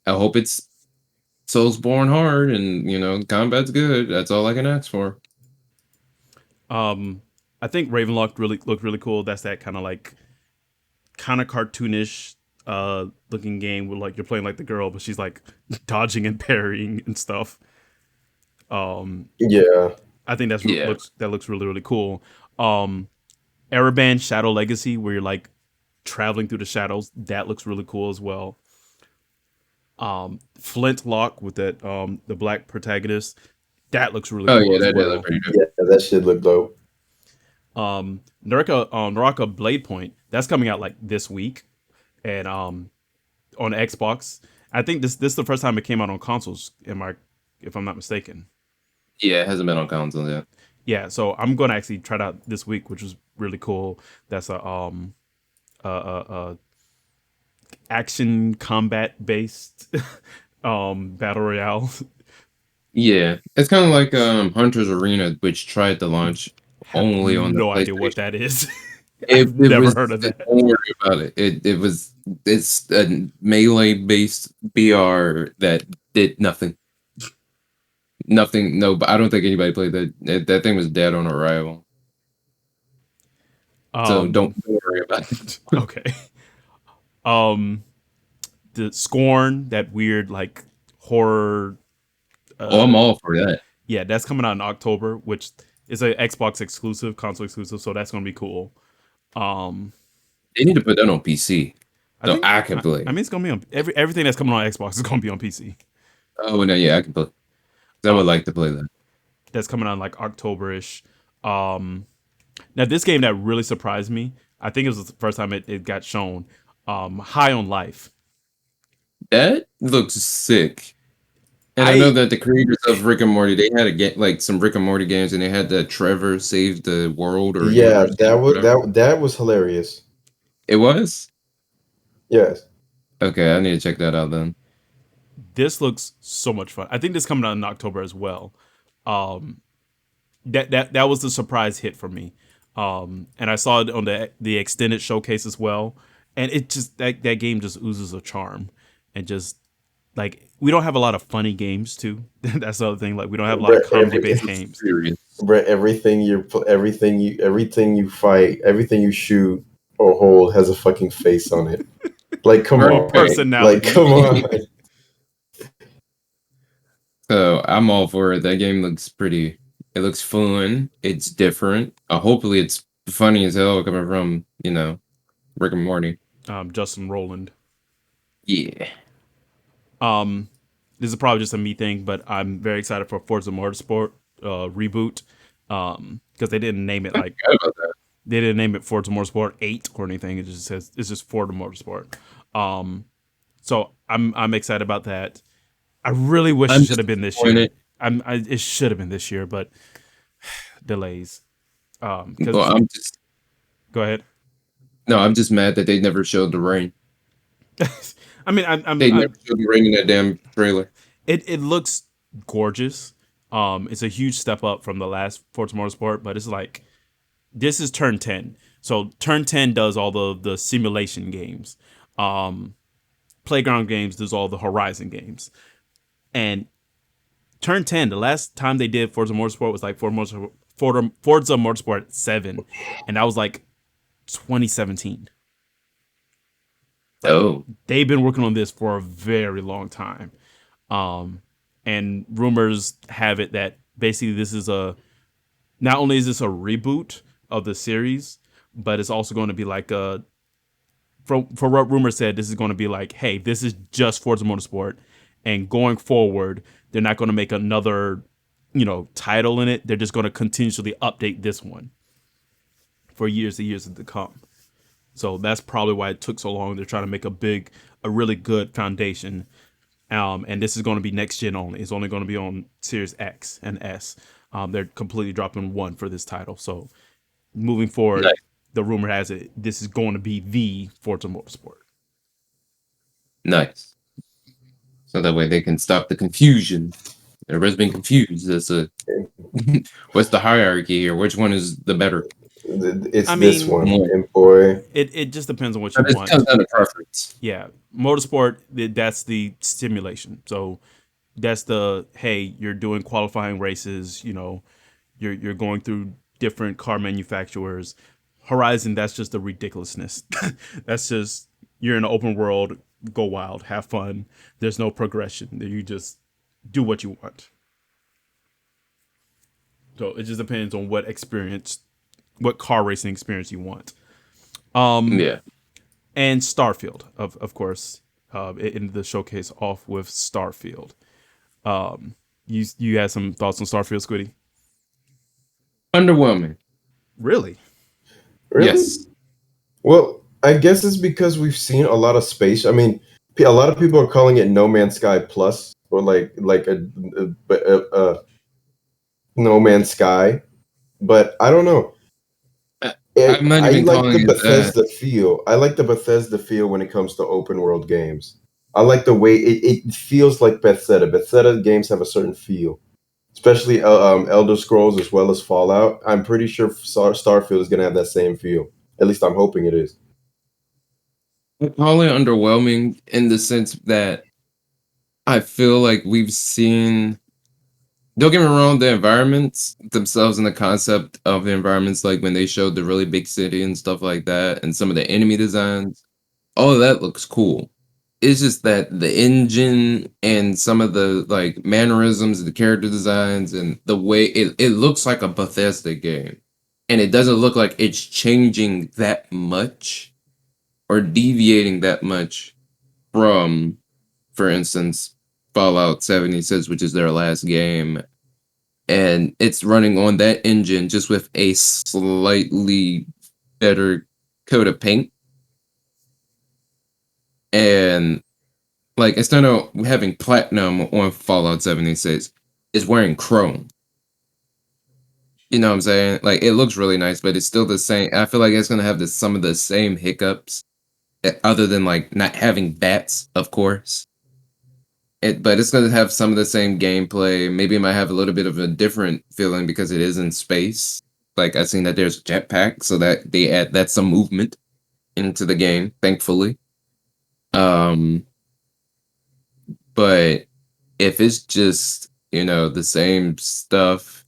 I hope it's Soulsborne hard and combat's good. That's all I can ask for. I think Ravenlock really looked really cool. That's that kind of cartoonish looking game where like you're playing like the girl, but she's like dodging and parrying and stuff. Yeah. I think Yeah. that looks really really cool. Ereban Shadow Legacy, where you're like traveling through the shadows, that looks really cool as well. Flintlock with that the black protagonist, that looks really Oh cool yeah, as that did look well. pretty good. Yeah, that shit look dope. Naraka Blade Point, that's coming out like this week, and on Xbox. I think this is the first time it came out on consoles. If I'm not mistaken? Yeah, it hasn't been on console yet. Yeah, so I'm gonna actually try it out this week, which is really cool. That's a action combat based battle royale. Yeah, it's kind of like Hunter's Arena, which tried to launch Have only on the no idea what PlayStation. that is. I've It never was. heard of that. Don't worry about it. It's a melee based BR that did nothing. Nothing. No, but I don't think anybody played that. That thing was dead on arrival. So don't Um, worry about it. okay. Um, the Scorn, that weird like horror. Oh, I'm all for that. Yeah, that's coming out in October, which is a Xbox exclusive, console exclusive. So that's gonna be cool. Um, They need to put that on PC. I So think. I can play. I mean, it's gonna be on everything that's coming on Xbox is gonna be on PC. Oh no, yeah, I can play. 'Cause I would Um, like to play that. that's coming out in like October-ish. Now this game that really surprised me, I think it was the first time it got shown. High on Life. That looks sick. And I know I that the creators of Rick and Morty, they had a game like some Rick and Morty games, and they had the Trevor save the world or Yeah, universe that game, was whatever. that was hilarious. It was Yes. okay. I need to check that out then. This looks so much fun. I think this coming out in October as well. Um, that was the surprise hit for me. And I saw it on the extended showcase as well. And it just that game just oozes a charm, and just like we don't have a lot of funny games too. That's the other thing. Like we don't have a lot of But comedy based games. Serious. Brett, everything you fight, everything you shoot or hold has a fucking face on it. Like, come Right. on. Like, Personality. come on. So I'm all for it. That game looks pretty It looks fun. It's different. Hopefully, it's funny as hell coming from Rick and Morty. Justin Roland. Yeah. This is probably just a me thing, but I'm very excited for Forza Motorsport reboot because they didn't name it like Forgot about that. they didn't name it Forza Motorsport 8 or anything. It just says it's just Forza Motorsport. So I'm excited about that. I really wish I'm it should just have been this year. disappointed. It should have been this year, but delays. Well, Because go ahead. I'm just mad that they never showed the rain. I mean, They never showed the rain in that damn trailer. it looks gorgeous. It's a huge step up from the last Forza Motorsport, but it's like this is Turn 10. So Turn 10 does all the simulation games. Playground Games does all the Horizon games. And Turn 10, the last time they did Forza Motorsport was like Forza Motorsport 7, and that was like 2017. Like Oh, they've been working on this for a very long time. And rumors have it that basically this is not only is this a reboot of the series, but it's also going to be like for what rumors said, this is going to be like, hey, this is just Forza Motorsport, and going forward, they're not going to make another, title in it. They're just going to continuously update this one for years and years to come. So that's probably why it took so long. They're trying to make a really good foundation. And this is going to be next gen only. It's only going to be on Series X and S. They're completely dropping one for this title. So moving forward, nice. the rumor has it this is going to be the Forza Motorsport. Nice. So that way they can stop the confusion. Everybody's been confused as to what's the hierarchy here. Which one is the better? It's I this mean, one, One. and boy, it just depends on what you It want. comes down to preference. Yeah, motorsport. That's the stimulation. So that's the hey, you're doing qualifying races. You're going through different car manufacturers. Horizon, that's just the ridiculousness. That's just you're in an open world, go wild, have fun. There's no progression. You just do what you want. So it just depends on what car racing experience you want. Yeah. And Starfield, of course, in the showcase off with Starfield. You had some thoughts on Starfield, Squiddy? Underwhelming. Really? really? Yes. Well, I guess it's because we've seen a lot of space. I mean, a lot of people are calling it No Man's Sky Plus, or like a No Man's Sky. But I don't know. I- I'm not I even like calling the it that. Bethesda feel. I like the Bethesda feel when it comes to open world games. I like the way it feels like Bethesda. Bethesda games have a certain feel, especially Elder Scrolls as well as Fallout. I'm pretty sure Starfield is going to have that same feel. At least I'm hoping it is. I call it underwhelming in the sense that I feel like we've seen. Don't get me wrong, the environments themselves and the concept of the environments, like when they showed the really big city and stuff like that, and some of the enemy designs, all of that looks cool. It's just that the engine and some of the like mannerisms, the character designs, and the way it looks like a Bethesda game. And it doesn't look like it's changing that much or deviating that much from, for instance, Fallout 76, which is their last game. And it's running on that engine just with a slightly better coat of paint. And like instead of having platinum on Fallout 76, it's wearing chrome. You know what I'm saying? Like it looks really nice, but it's still the same. I feel like it's gonna have some of the same hiccups, other than like not having bats, of course. But it's gonna have some of the same gameplay. Maybe it might have a little bit of a different feeling because it is in space. Like I've seen that there's a jetpack, so that they add that's some movement into the game, thankfully. Um, but if it's just, the same stuff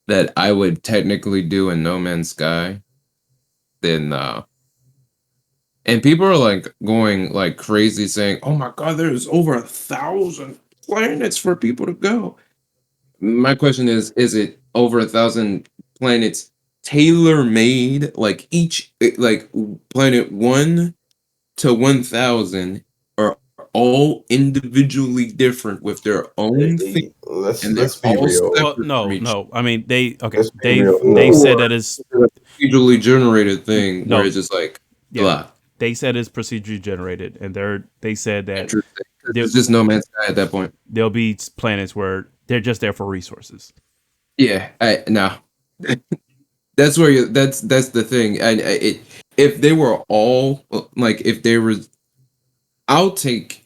that I would technically do in No Man's Sky, then and people are like going like crazy saying, "Oh my God, there's over 1,000 planets for people to go." My question is it over 1,000 planets tailor made? Like like planet 1 to 1,000 are all individually different with their own thing, Let's and they're be all real. Well, separate from no, each no. I mean, they okay. Let's be real. They've No, said or that is is it a procedurally generated thing where no, it's just like yeah. blah. They said it's procedurally generated, and they said that Interesting. 'Cause there it's just No Man's Sky at that point. there'll be planets where they're just there for resources. Yeah, I no. That's where that's the thing. If they were all like if there was, I'll take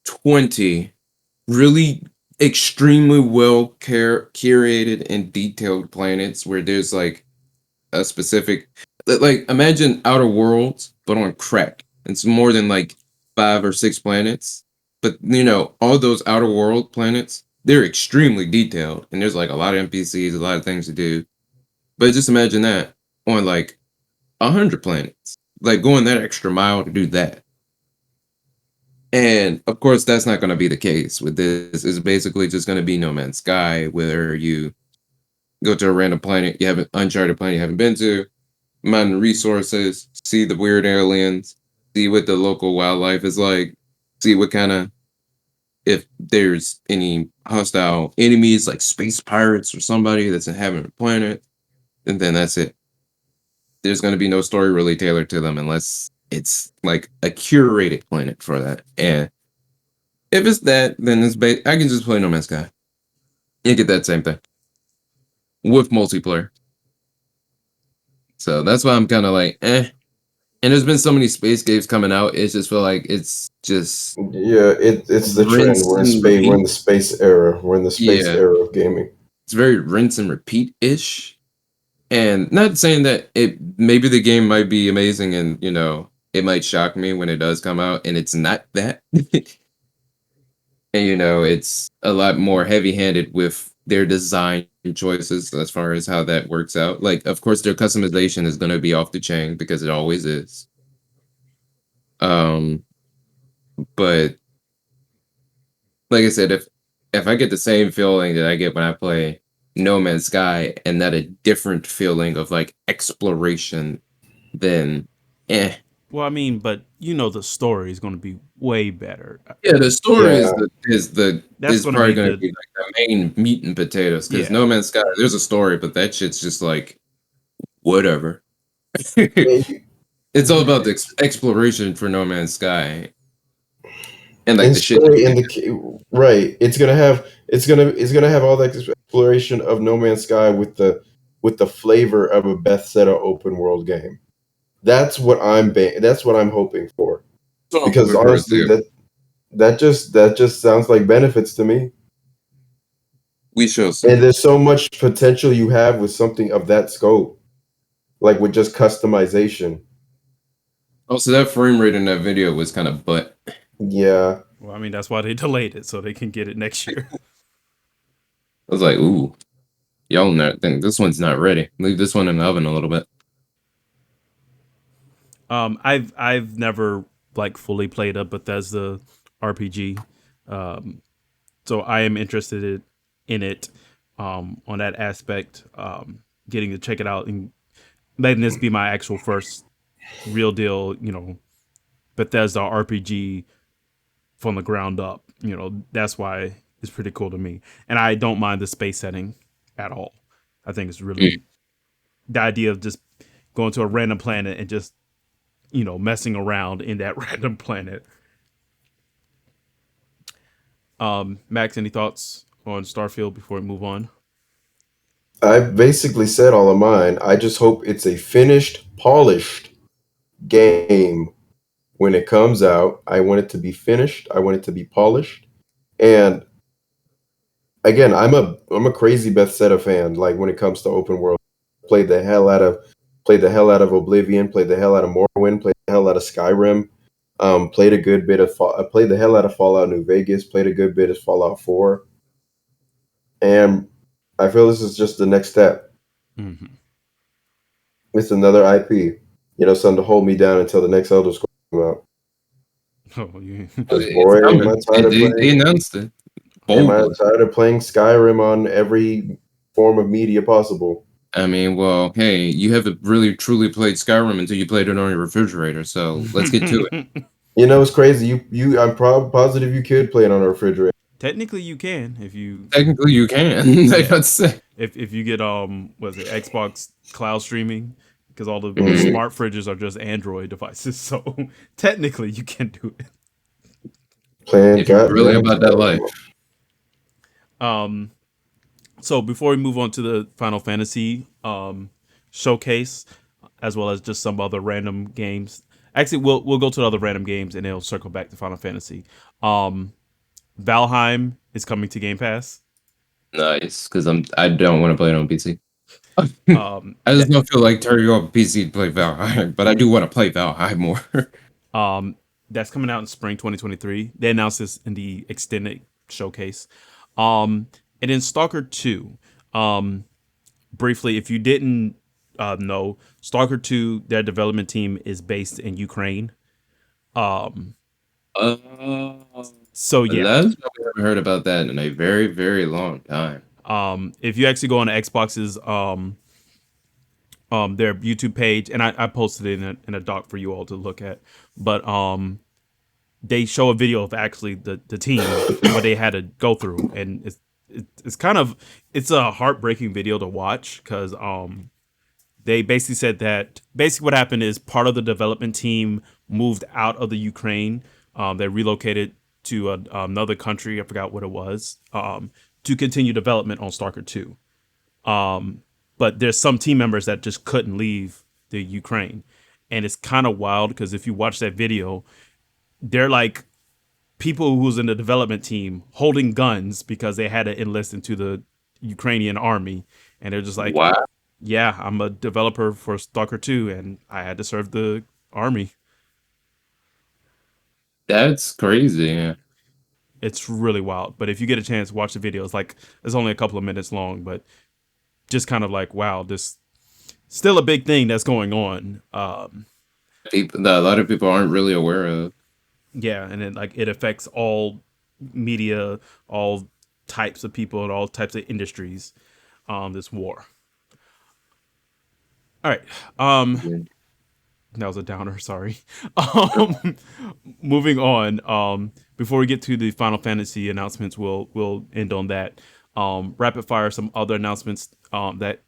20 really extremely well curated and detailed planets where there's like a specific, like imagine Outer Worlds but on crack. It's more than like 5 or 6 planets, but all those Outer World planets, they're extremely detailed and there's like a lot of NPCs, a lot of things to do. But just imagine that on like 100 planets, like going that extra mile to do that. And of course, that's not going to be the case with this. It's basically just going to be No Man's Sky, where you go to a random planet, you haven't uncharted planet you haven't been to, mine resources, see the weird aliens, see what the local wildlife is like, see what kind of, if there's any hostile enemies like space pirates or somebody that's inhabiting the planet, and then that's it. There's going to be no story really tailored to them unless it's like a curated planet for that. And if it's that, then I can just play No Man's Sky and get that same thing with multiplayer. So that's why I'm kind of like, eh. And there's been so many space games coming out. It's just feel like it's just yeah, it's the trend. rinse We're in and space. We're in repeat. the space era. We're in the space Yeah, era of gaming. it's very rinse and repeat ish. And not saying that it maybe the game might be amazing and it might shock me when it does come out and it's not that. And it's a lot more heavy-handed with their design choices as far as how that works out. Like, of course, their customization is going to be off the chain because it always is. Um, but like I said, if I get the same feeling that I get when I play No Man's Sky and not a different feeling of like exploration, then eh. Well, I mean, but the story is going to be way better. Yeah, the story Yeah, That's is going to probably be going to the be like the main meat and potatoes because yeah. No Man's Sky, there's a story, but that shit's just like whatever. and, It's all about the exploration for No Man's Sky and like and the shit. story and right. It's gonna have all that exploration of No Man's Sky with the flavor of a Bethesda open world game. That's what I'm hoping for. That's what I'm Because hoping for honestly, too. that just sounds like benefits to me. We shall And see. there's so much potential you have with something of that scope, like with just customization. Also, that frame rate in that video was kind of butt. Yeah, Well, I mean, that's why they delayed it so they can get it next year. I was like, ooh, y'all not think this one's not ready. Leave this one in the oven a little bit. I've never like fully played a Bethesda RPG, so I am interested in it on that aspect. Getting to check it out and letting this be my actual first real deal, Bethesda RPG from the ground up. That's why it's pretty cool to me, and I don't mind the space setting at all. I think it's Mm. really the idea of just going to a random planet and just messing around in that random planet. Max, any thoughts on Starfield before we move on? I basically said all of mine. I just hope it's a finished, polished game when it comes out. I want it to be finished. I want it to be polished. And again, I'm a crazy Bethesda fan. Like when it comes to open world, played the hell out of played the hell out of Oblivion, played the hell out of Morrowind, played the hell out of Skyrim. Played a good bit of played the hell out of Fallout New Vegas. Played a good bit of Fallout 4, and I feel this is just the next step. Mm-hmm. It's another IP, something to hold me down until the next Elder Scrolls come out. Oh, yeah. Because It's boy, am I coming. tired of They playing. announced it. Am I boldly. tired of playing Skyrim on every form of media possible? I mean, well, hey, you haven't really truly played Skyrim until you played it on your refrigerator. So let's get to it. You know, it's crazy. I'm positive you could play it on a refrigerator. Technically, you can if you, Technically, you can. Like, yeah, let's say. if you get was it Xbox cloud streaming, because all the Mhm. smart fridges are just Android devices, so technically you can do it. Playing If you're really goddamn about that life. Skyrim. Um, so before we move on to the Final Fantasy showcase, as well as just some other random games. Actually, we'll go to the other random games and then we'll circle back to Final Fantasy. Um, Valheim is coming to Game Pass. Nice, because I don't want to play it on PC. Um, I just that don't feel like turning on PC to play Valheim, but I do want to play Valheim more. um, that's coming out in spring 2023. They announced this in the extended showcase. And then Stalker 2. Um, briefly, if you didn't know, Stalker 2, their development team is based in Ukraine. Um, Uh, so yeah, that's what we haven't heard about that in a very, very long time. if you actually go on the Xbox's their YouTube page, and I posted it in a doc for you all to look at, but they show a video of actually the team what they had to go through, and it's kind of it's a heartbreaking video to watch because they basically said that basically what happened is part of the development team moved out of the Ukraine. They relocated to another country. I forgot what it was. To continue development on Stalker 2. But there's some team members that just couldn't leave the Ukraine. And it's kind of wild because if you watch that video, they're like people who's in the development team holding guns because they had to enlist into the Ukrainian army. And they're just like, Wow, yeah, I'm a developer for Stalker 2 and I had to serve the army. that's crazy. Yeah. It's really wild. But if you get a chance, watch the video. It's only a couple of minutes long, but just kind of like, wow, this still a big thing that's going on. People that a lot of people aren't really aware of. Yeah, and it affects all media, all types of people, and all types of industries. This war. All right. Yeah. That was a downer. Sorry. Um, moving on. Before we get to the Final Fantasy announcements, we'll end on that. Rapid fire some other announcements that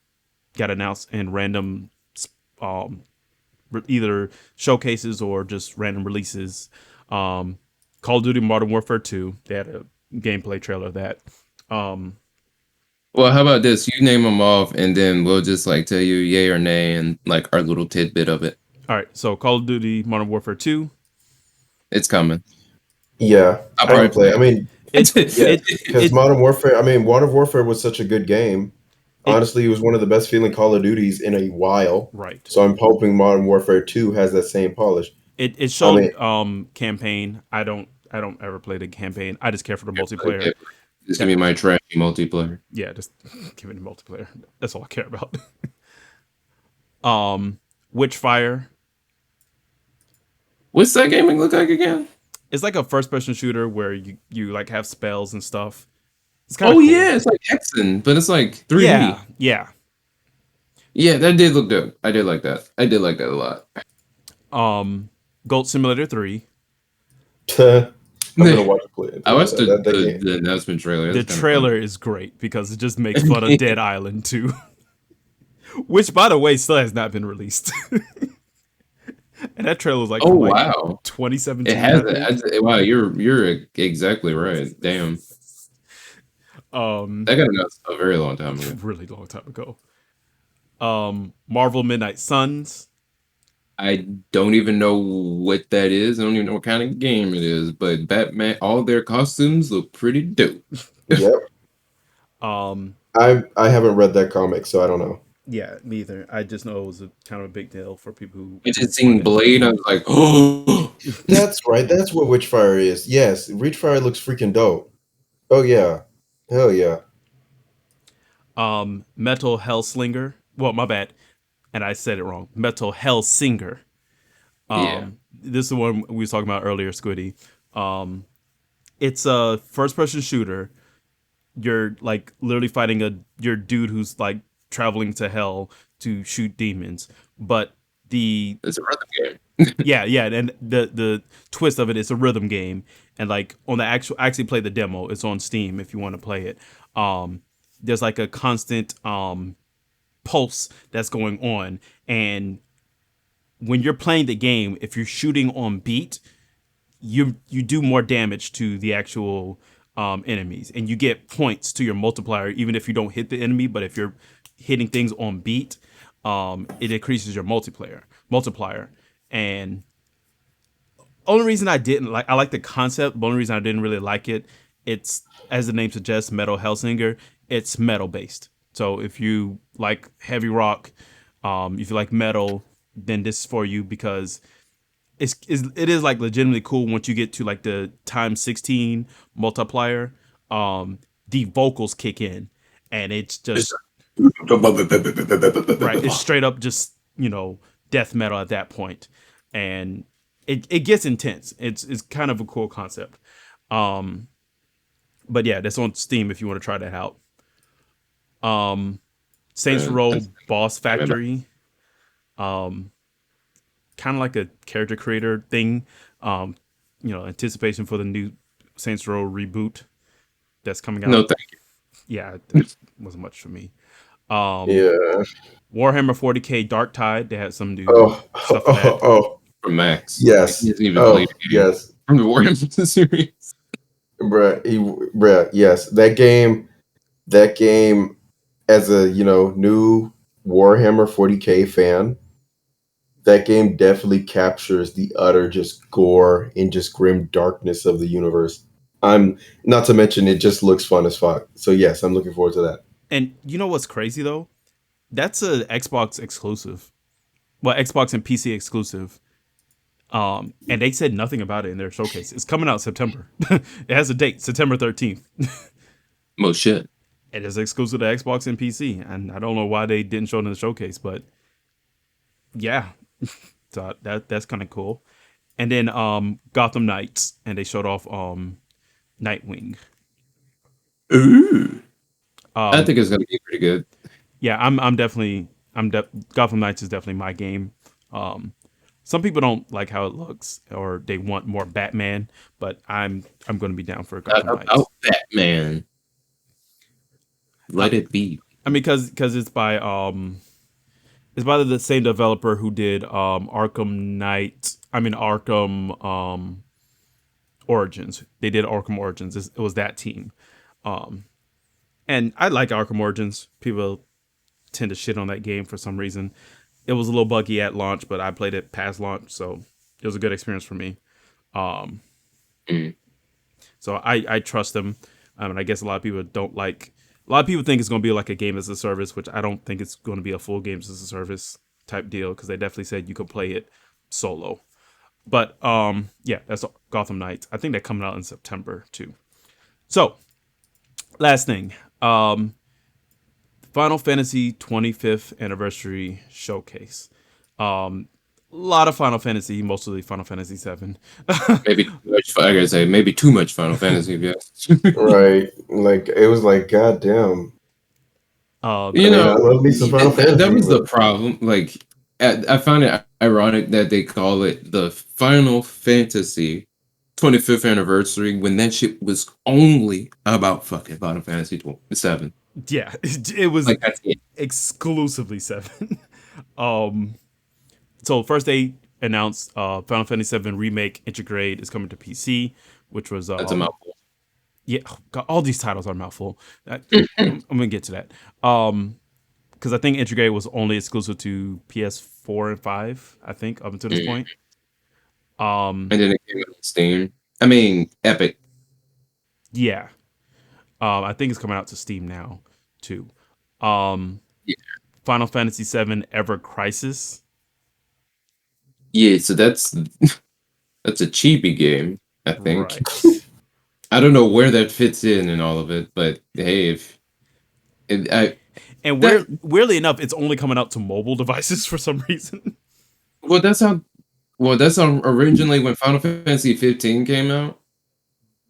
got announced in random um, either showcases or just random releases. Call of Duty Modern Warfare 2. They had a gameplay trailer of that. Um, Well, how about this? You name them off, and then we'll just like tell you yay or nay, and like our little tidbit of it. all right, so Call of Duty Modern Warfare 2. It's coming. Yeah, I'll I probably would play. I play mean, It yeah, it because it Modern Warfare. I mean, Modern Warfare was such a good game. it Honestly, it was one of the best feeling Call of Duties in a while. right. So I'm hoping Modern Warfare 2 has that same polish. It I mean, showed campaign. I don't ever play the campaign. I just care for the like multiplayer. it. Just give That me my trashy multiplayer. yeah, just give me the multiplayer. That's all I care about. Witchfire. What's that gaming look like again? It's like a first person shooter where you like have spells and stuff. It's kind of Oh cool. yeah, it's like Hexen, but it's like 3D. Yeah, yeah. Yeah, that did look good. I did like that. I did like that a lot. Goat Simulator 3. I'm gonna watch it play. I watched That game. the announcement trailer. The That's kind of fun. trailer is great because it just makes fun of Dead Island 2, which by the way still has not been released. And that trailer was like Oh from like wow, it 2017, has I it. think. Wow, you're exactly right. Damn, Um, that got announced a very long time ago. really long time ago. Marvel Midnight Suns. I don't even know what that is. I don't even know what kind of game it is. But Batman, all their costumes look pretty dope. Yep. Um, I haven't read that comic, so I don't know. yeah, neither. I just know it was a kind of a big deal for people I who just seen wanted Blade. I was like, oh, That's right. That's what Witchfire is. Yes, Witchfire looks freaking dope. Oh yeah, hell yeah. Metal Hellslinger. Well, my bad, and I said it wrong. Metal Hellsinger. yeah. This is the one we was talking about earlier, Squiddy. It's a first person shooter. you're like literally fighting your dude who's like traveling to hell to shoot demons. But the It's a rhythm game. yeah, and the twist of it is a rhythm game, and like on the actual, I actually played the demo. It's on Steam if you want to play it. There's like a constant pulse that's going on, and when you're playing the game, if you're shooting on beat, you do more damage to the actual enemies, and you get points to your multiplier even if you don't hit the enemy. But if you're hitting things on beat, it increases your multiplier. And only reason I like the concept, but only reason I didn't really like it, it's as the name suggests, Metal Hellsinger. It's metal based. So if you like heavy rock, if you like metal, then this is for you because it is like legitimately cool once you get to like the times 16 multiplier. The vocals kick in, and it's just right. It's straight up just death metal at that point, and it gets intense. It's kind of a cool concept. Um, but yeah, that's on Steam if you want to try that out. Saints Row That's Boss Factory, kind of like a character creator thing. Um, anticipation for the new Saints Row reboot that's coming no, out. thank Yeah, it wasn't much for me. Um, Yeah. Warhammer 40K Dark Tide, they had some new Oh, stuff for oh, that. oh, from Max. Like, he yes. hasn't even played Oh, the game yes. from the Warhammer series. Bruh, yes. That game, as a, new Warhammer 40K fan, that game definitely captures the utter just gore and just grim darkness of the universe. I'm not to mention it just looks fun as fuck. So yes, I'm looking forward to that. And you know what's crazy though? That's a Xbox exclusive. Well, Xbox and PC exclusive. And they said nothing about it in their showcase. It's coming out September. It has a date, September 13th. Most shit. It is exclusive to Xbox and PC, and I don't know why they didn't show it in the showcase, but yeah, so that's kind of cool. And then Gotham Knights, and they showed off Nightwing. Ooh. I Um, think it's gonna be pretty good. yeah, I'm definitely Gotham Knights is definitely my game. Um, some people don't like how it looks, or they want more Batman, but I'm going to be down for Not Gotham Knights. about Batman. Uh, Let it be. I mean, because it's by the same developer who did Arkham Knight. I mean Arkham Origins. They did Arkham Origins. It was that team. Um, and I like Arkham Origins. People tend to shit on that game for some reason. It was a little buggy at launch, but I played it past launch, so it was a good experience for me. Um, Mm. so I trust them. And I guess a lot of people don't like. A lot of people think it's going to be like a game as a service, which I don't think it's going to be a full games as a service type deal because they definitely said you could play it solo. But yeah, that's Gotham Knights. I think they're coming out in September too. So last thing, Final Fantasy 25th anniversary showcase. A lot of Final Fantasy, mostly Final Fantasy 7. Maybe too much. I gotta say, maybe too much Final Fantasy. If you ask. Right. Like it was like, God damn. I You mean, I know, love me some Final that Fantasy, was the but problem. Like, I found it ironic that they call it the Final Fantasy 25th anniversary when that shit was only about fucking Final Fantasy 7. Yeah, it was Like, that's it. exclusively 7. um, so first they announced Final Fantasy 7 Remake Intergrade is coming to PC, which was That's a mouthful. yeah, oh God, all these titles are a mouthful. I'm gonna get to that. Because I think Intergrade was only exclusive to PS4 and 5, I think, up until this Mm. point. Um, And then it came out on Steam. I mean, Epic. yeah. I think it's coming out to Steam now too. Um, Yeah, Final Fantasy 7 Ever Crisis. yeah. So that's a cheapy game. I think. Right. I don't know where that fits in all of it, but hey, if I And that weirdly enough, it's only coming out to mobile devices for some reason. well, that's how originally when Final Fantasy 15 came out.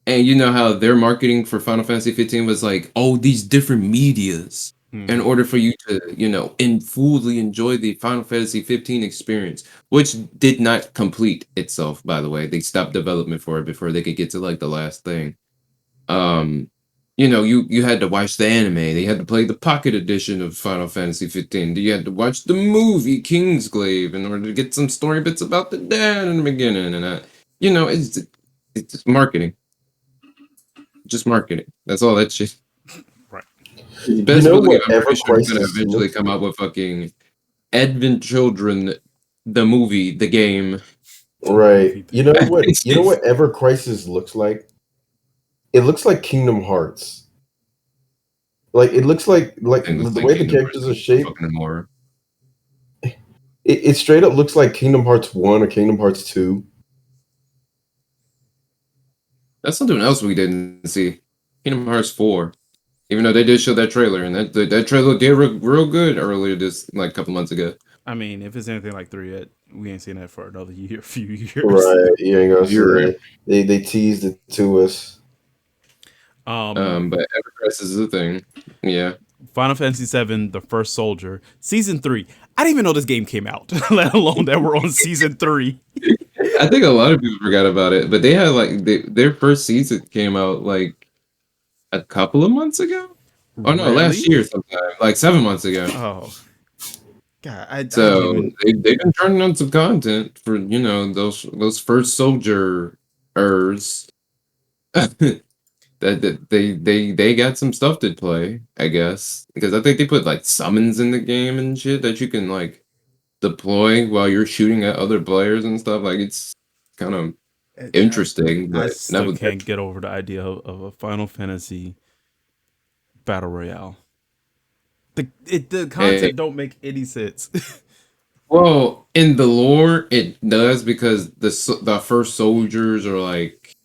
And you know how their marketing for Final Fantasy 15 was like, oh, these different medias in Mhm. order for you to, fully enjoy the Final Fantasy 15 experience, which did not complete itself, by the way. They stopped development for it before they could get to like the last thing. Um, you had to watch the anime. They had to play the pocket edition of Final Fantasy 15. You had to watch the movie Kingsglaive in order to get some story bits about the dad in the beginning, and it's just marketing, just marketing. That's all that shit. Right. You Best know believe, what I'm Ever pretty sure it's gonna Crisis eventually looks come like? out with fucking Advent Children, the movie, the game. The Right. movie You know thing. what? It's You know just what Ever Crisis looks like? It looks like Kingdom Hearts. Like it looks like thing looks the like way the Kingdom Hearts characters are and shaped. fucking more. It straight up looks like Kingdom Hearts 1 or Kingdom Hearts 2. That's something else we didn't see. Kingdom Hearts 4. Even though they did show that trailer, and that trailer did look real good earlier this like couple months ago. I mean, if it's anything like 3 yet, we ain't seen that for another year, few years. Right. You ain't gonna see You're right. it. They teased it to us. Um, But EverQuest is the thing. Yeah. Final Fantasy VII, The First Soldier, Season 3. I didn't even know this game came out, let alone that we're on Season 3. I think a lot of people forgot about it, but they had like their first season came out like a couple of months ago. Oh no, last Really? year sometime, like 7 months ago. Oh, God. I didn't So even. they've been turning on some content for those first soldiers that they got some stuff to play, I guess, because I think they put like summons in the game and shit that you can like deploy while you're shooting at other players and stuff. Like it's kind of I, interesting, I but not still with that. can't get over the idea of a Final Fantasy Battle Royale. The Hey, concept don't make any sense. well, in the lore, it does because the first soldiers are like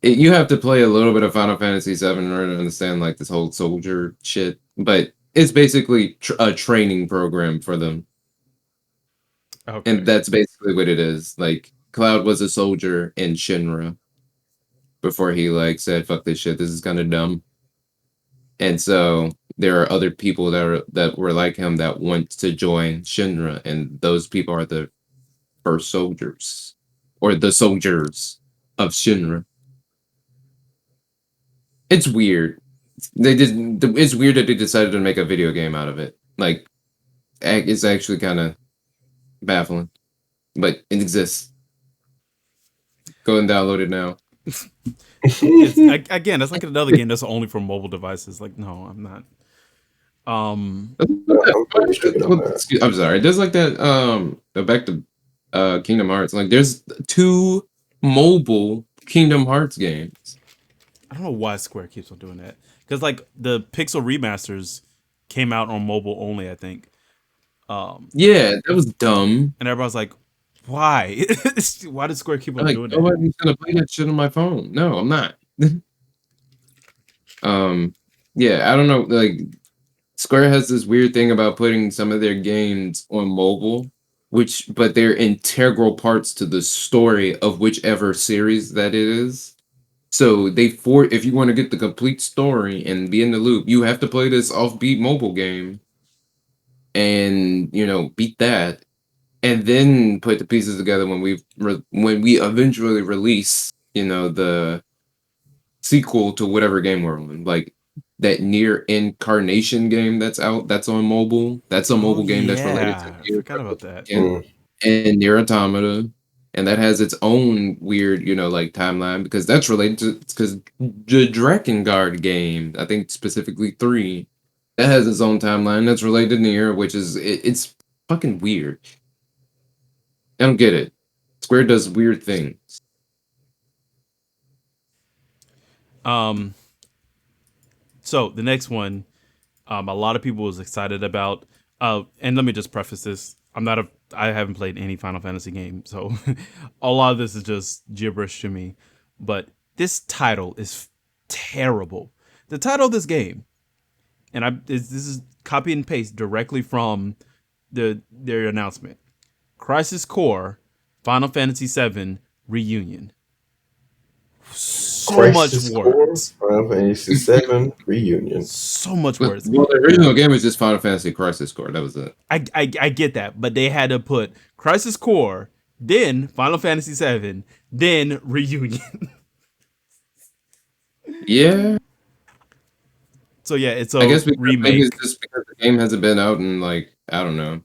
you have to play a little bit of Final Fantasy VII in order to understand like this whole soldier shit. But it's basically a training program for them, and Okay. that's basically what it is. Like Cloud was a soldier in Shinra before he like said, "Fuck this shit. This is kind of dumb." And so there are other people that were like him that want to join Shinra, and those people are the first soldiers or the soldiers of Shinra. It's weird. It's weird that they decided to make a video game out of it. Like, it's actually kind of baffling, but it exists. Go and download it now. Again, that's like another game that's only for mobile devices. Like, no, I'm not. I'm pretty strict on that. I'm sorry. There's like that. Back to Kingdom Hearts. Like, there's two mobile Kingdom Hearts games. I don't know why Square keeps on doing that. Because like the Pixel remasters came out on mobile only, I think. Yeah, that was dumb. And everybody's like, why? Why does Square keep on Like, doing that? nobody's gonna play that shit on my phone. No, I'm not. um, yeah, I don't know. Like, Square has this weird thing about putting some of their games on mobile, but they're integral parts to the story of whichever series that it is. So if you want to get the complete story and be in the loop, you have to play this offbeat mobile game and beat that, and then put the pieces together when we eventually release the sequel to whatever game we're on, like that Near Incarnation game that's out, that's on mobile. That's a Oh mobile game that's related to yeah, I Nier forgot about that. and Mm. and Nier Automata, and that has its own weird, like timeline because that's related to because the Drakengard game, I think specifically 3, that has its own timeline that's related to Nier, which is it's fucking weird. I don't get it. Square does weird things. Um, so the next one, a lot of people was excited about. And let me just preface this: I haven't played any Final Fantasy game, so a lot of this is just gibberish to me. But this title is terrible. The title of this game, and this is copy and paste directly from their announcement: Crisis Core, Final Fantasy VII Reunion. So much Crisis Core, words. Final Fantasy VII Reunion. So much But, words. well, the original game was just Final Fantasy Crisis Core. That was it. I get that, but they had to put Crisis Core, then Final Fantasy VII, then Reunion. Yeah, So yeah, it's I a guess because maybe it's remake. just because the game hasn't been out in like I don't know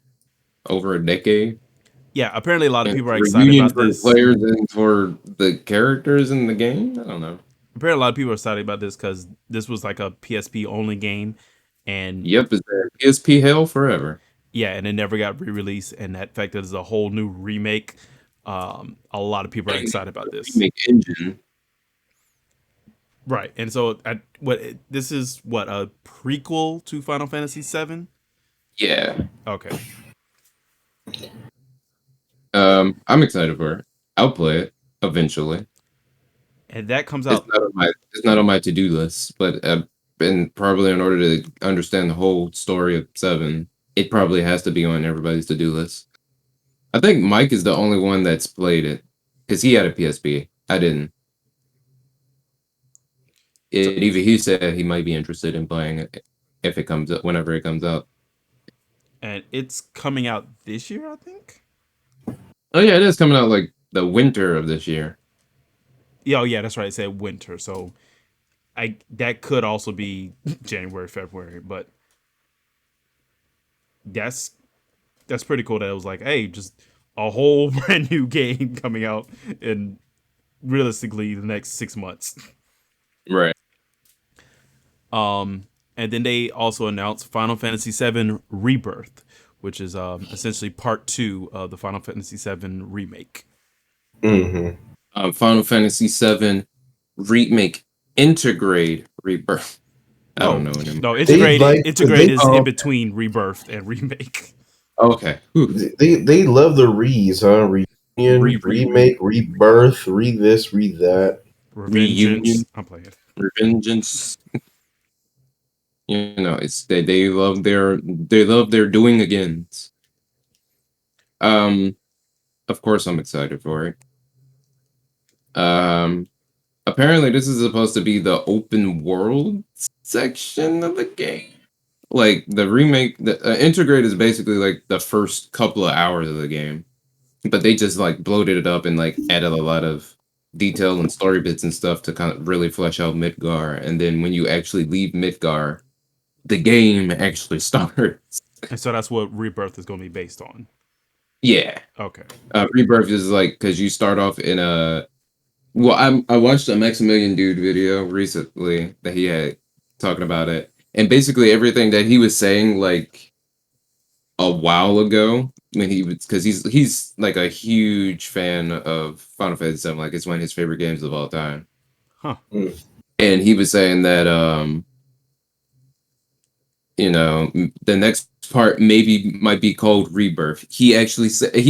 over a decade. Yeah, apparently a lot of And people are excited reunion about for the this. players and for the characters in the game. I don't know. Apparently a lot of people are excited about this because this was like a PSP only game, and Yep, is there PSP hell forever? yeah, and it never got re-released, and that fact that it's a whole new remake. A lot of people are And excited about the this. remake engine. Right, and so this is what a prequel to Final Fantasy VII. Yeah. Okay, I'm excited for it. I'll play it eventually. and that comes It's out. not on my to-do list, but and probably in order to understand the whole story of Seven, it probably has to be on everybody's to-do list. I think Mike is the only one that's played it because he had a PSP. I didn't. So, Even he said he might be interested in playing it if it comes up whenever it comes out. and it's coming out this year, I think. Oh yeah, it is coming out like the winter of this year. Yeah, oh yeah, that's right. It said winter, so I that could also be January, February, but that's that's pretty cool that it was like, hey, just a whole brand new game coming out in realistically the next 6 months. Right. And then they also announced Final Fantasy VII Rebirth, which is essentially part two of the Final Fantasy VII remake. Hmm. Final Fantasy VII remake integrate rebirth. I don't No, know anymore. no, They integrate is in Oh, between Rebirth and remake. okay. Whew. they love the re's, huh? Re, Reunion, re, re, remake, rebirth, re this, re that. Revengeance. reunion, I'm playing it. revengeance. It's they love their doing agains. Um, of course I'm excited for it. Um, Apparently this is supposed to be the open world section of the game. Like the remake, the integrate is basically like the first couple of hours of the game, but they just like bloated it up and like added a lot of detail and story bits and stuff to kind of really flesh out Midgar. And then when you actually leave Midgar, the game actually starts. And so that's what Rebirth is going to be based on. Yeah, Okay. Rebirth is like because you start off in a. Well, I watched a Maximilian Dude video recently that he had talking about it, and basically everything that he was saying like a while ago when he was because he's like a huge fan of Final Fantasy 7, like it's one of his favorite games of all time, Huh. Mm. and he was saying that the next part maybe might be called Rebirth. He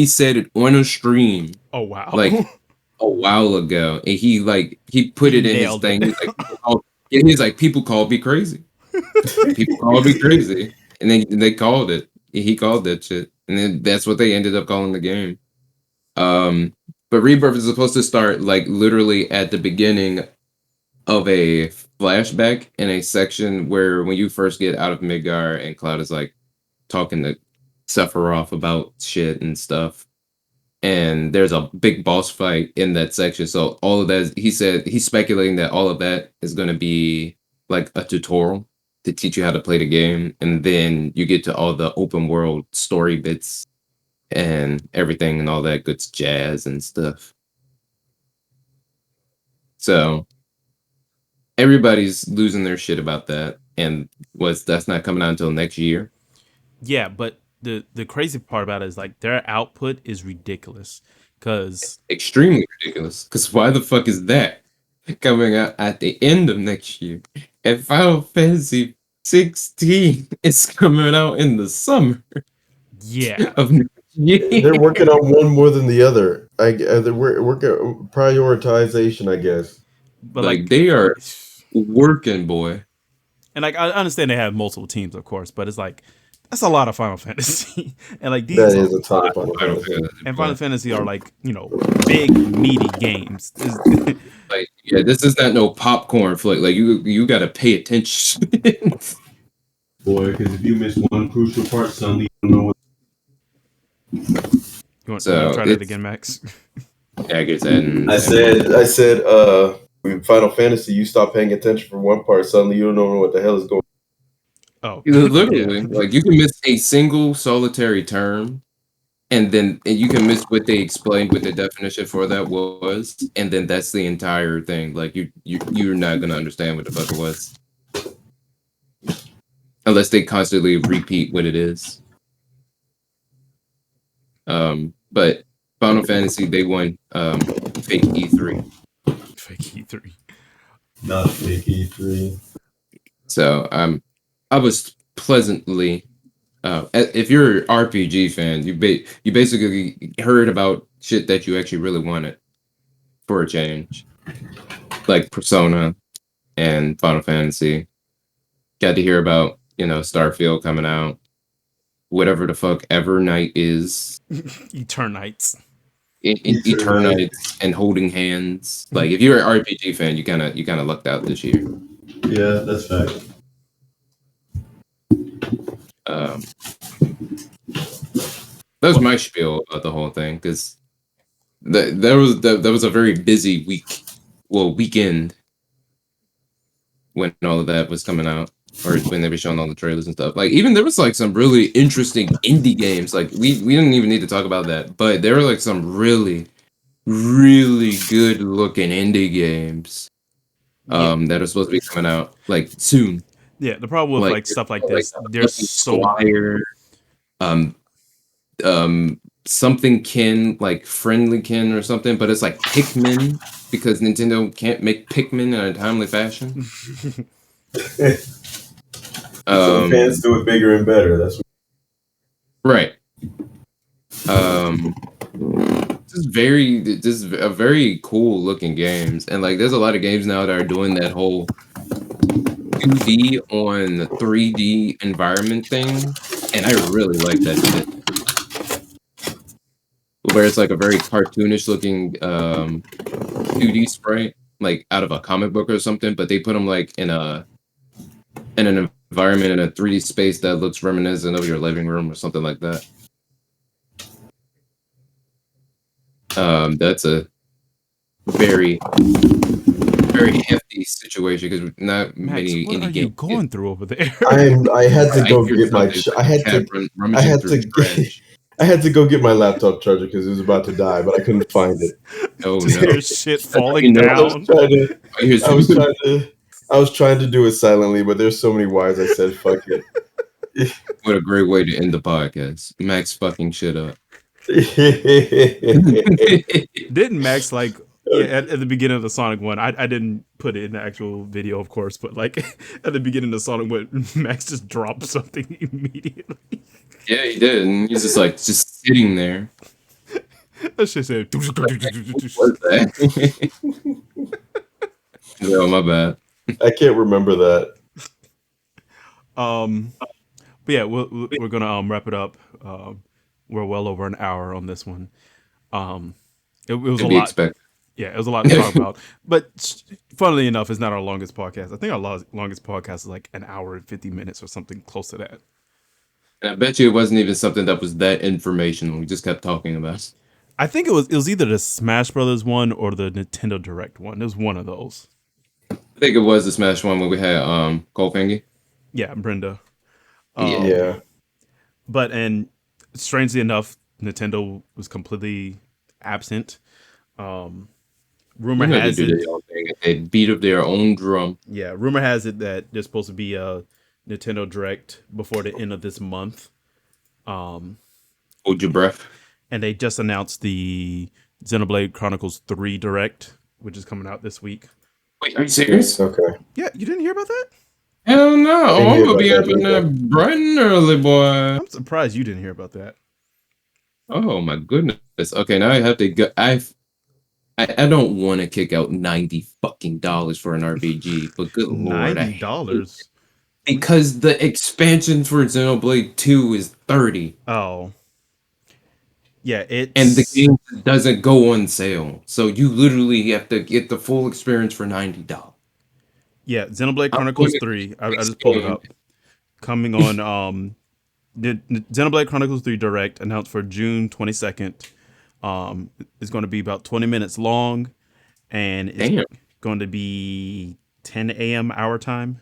said it on a stream Oh wow. like a while ago, and he put He it in his nailed it. thing. He's like people called me crazy. People called me crazy, and then they called it. He called that shit, and then that's what they ended up calling the game. Um, but Rebirth is supposed to start like literally at the beginning of a flashback in a section where when you first get out of Midgar and Cloud is like talking to Sephiroth about shit and stuff. And there's a big boss fight in that section. So all of that, he said he's speculating that all of that is going to be like a tutorial to teach you how to play the game, and then you get to all the open world story bits and everything and all that good jazz and stuff. So everybody's losing their shit about that, and that's not coming out until next year. Yeah, but the crazy part about it is like their output is ridiculous because Extremely ridiculous. Because why the fuck is that coming out at the end of next year? And Final Fantasy 16 is coming out in the summer yeah, of next year. They're working on one more than the other. They're working prioritization, I guess. but Like like, they are working, boy. and like I understand they have multiple teams, of course, but it's like That's a lot of Final Fantasy, and like That these is a ton of Final Final Fantasy. Fantasy, and Final but, Fantasy are like big meaty games. like, yeah, this is not no popcorn flick. Like you got to pay attention. Boy, because if you miss one crucial part, suddenly you don't know what. You want to So try that it's again, Max? I guess and I said, in Final Fantasy, you stop paying attention for one part, suddenly you don't know what the hell is going. Oh, literally, yeah. like you can miss a single solitary term, and you can miss what they explained what the definition for that was, and then that's the entire thing. Like you're not gonna understand what the fuck it was unless they constantly repeat what it is. But Final Fantasy they won fake E3. Fake E3. Not fake E3. So I was pleasantly if you're an RPG fan, you basically heard about shit that you actually really wanted for a change, like Persona and Final Fantasy. Got to hear about Starfield coming out, whatever the fuck Evernight is, Eternites. in Eternites and Holding Hands. Like if you're an RPG fan, you kind of lucked out this year. Yeah, that's fact. Um, that was my spiel about the whole thing because that was a very busy weekend when all of that was coming out, or when they were showing all the trailers and stuff. Like even there was like some really interesting indie games. Like we didn't even need to talk about that, but there were like some really really good looking indie games that are supposed to be coming out like soon. Yeah, the problem with like stuff like this, there's Lucky so Squire, um, something kin like Friendly Kin or something, but it's like Pikmin because Nintendo can't make Pikmin in a timely fashion. Some fans do it bigger and better. That's what. Right. Just a very cool looking games, and like there's a lot of games now that are doing that whole 2D on 3D environment thing, and I really like that shit. Where it's like a very cartoonish looking 2D sprite, like out of a comic book or something, but they put them like in an environment in a 3D space that looks reminiscent of your living room or something like that. That's a very very hefty situation because not Max, many what indie are you games. going through over there? I had to go hear get my. something I had cat to. I rummaging had through to. trash. I had to go get my laptop charger because it was about to die, but I couldn't find it. Oh Just no! hear shit That's how falling you know. down. I hear I was trying to. I was trying to do it silently, but there's so many wires. I said, "Fuck it." What a great way to end the podcast. Max fucking shit up. Didn't Max like at the beginning of the Sonic one? I didn't put it in the actual video, of course, but like at the beginning of Sonic one, Max just dropped something immediately. Yeah, he did, and he's just sitting there. That shit said. What's that? Oh, my bad. I can't remember that. But yeah, we're gonna wrap it up. We're well over an hour on this one. It was a To be lot. expected. Yeah, it was a lot to talk about. But funnily enough, it's not our longest podcast. I think our longest podcast is like an hour and 50 minutes or something close to that. And I bet you it wasn't even something that was that informational. We just kept talking about. I think it was either the Smash Brothers one or the Nintendo Direct one. It was one of those. I think it was the Smash one where we had Goldfinger. Yeah, Brenda. Yeah. But and strangely enough, Nintendo was completely absent. Rumor has it. They beat up their own drum. Yeah, rumor has it that there's supposed to be a Nintendo Direct before the end of this month. Hold your breath. And they just announced the Xenoblade Chronicles 3 Direct, which is coming out this week. Wait, are you serious? Okay. Yeah, you didn't hear about that? Hell no. I'm gonna be about up that in there bright and early, boy. I'm surprised you didn't hear about that. Oh my goodness. Okay, now I have to go. I don't want to kick out $90 fucking for an RPG, but good lord, $90. Because the expansion for Xenoblade 2 is $30. Oh. Yeah, And the it's game doesn't go on sale. So you literally have to get the full experience for $90. yeah, Xenoblade I'm going Chronicles to 3. I this just pulled it game. up. Coming on the Xenoblade Chronicles 3 Direct announced for June 22nd. It's going to be about 20 minutes long, and it's Damn. going to be 10 a.m. our time.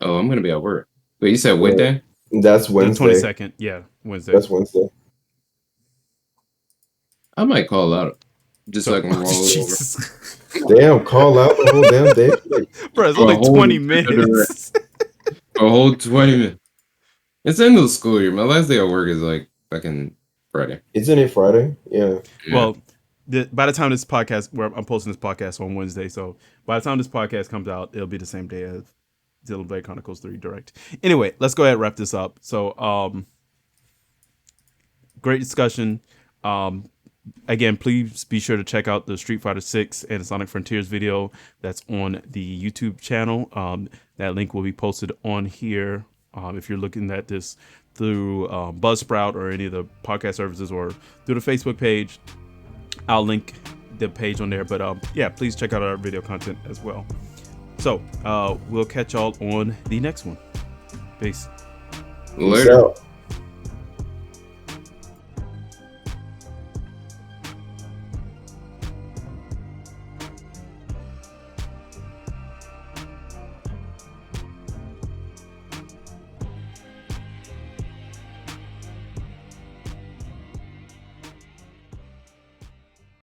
Oh, I'm going to be at work. But you said what Right. day? That's The Wednesday. 22nd, yeah, Wednesday. That's Wednesday. I might call out just so I can roll it over. Jesus. Damn, call out the whole damn day. Like, Bro, it's For a only whole 20 Nintendo Direct. minutes. For a whole 20 minutes. It's end of the school year. My last day at work is like fucking Friday. isn't it Friday? Yeah. Yeah. Well, by the time this podcast, where I'm posting this podcast on Wednesday, so by the time this podcast comes out, it'll be the same day as Xenoblade Chronicles 3 Direct. Anyway, let's go ahead and wrap this up. So, great discussion. Again, please be sure to check out the Street Fighter 6 and Sonic Frontiers video that's on the YouTube channel. That link will be posted on here. If you're looking at this through Buzzsprout or any of the podcast services or through the Facebook page, I'll link the page on there. But yeah, please check out our video content as well. So we'll catch y'all on the next one. Peace. Peace Later. out.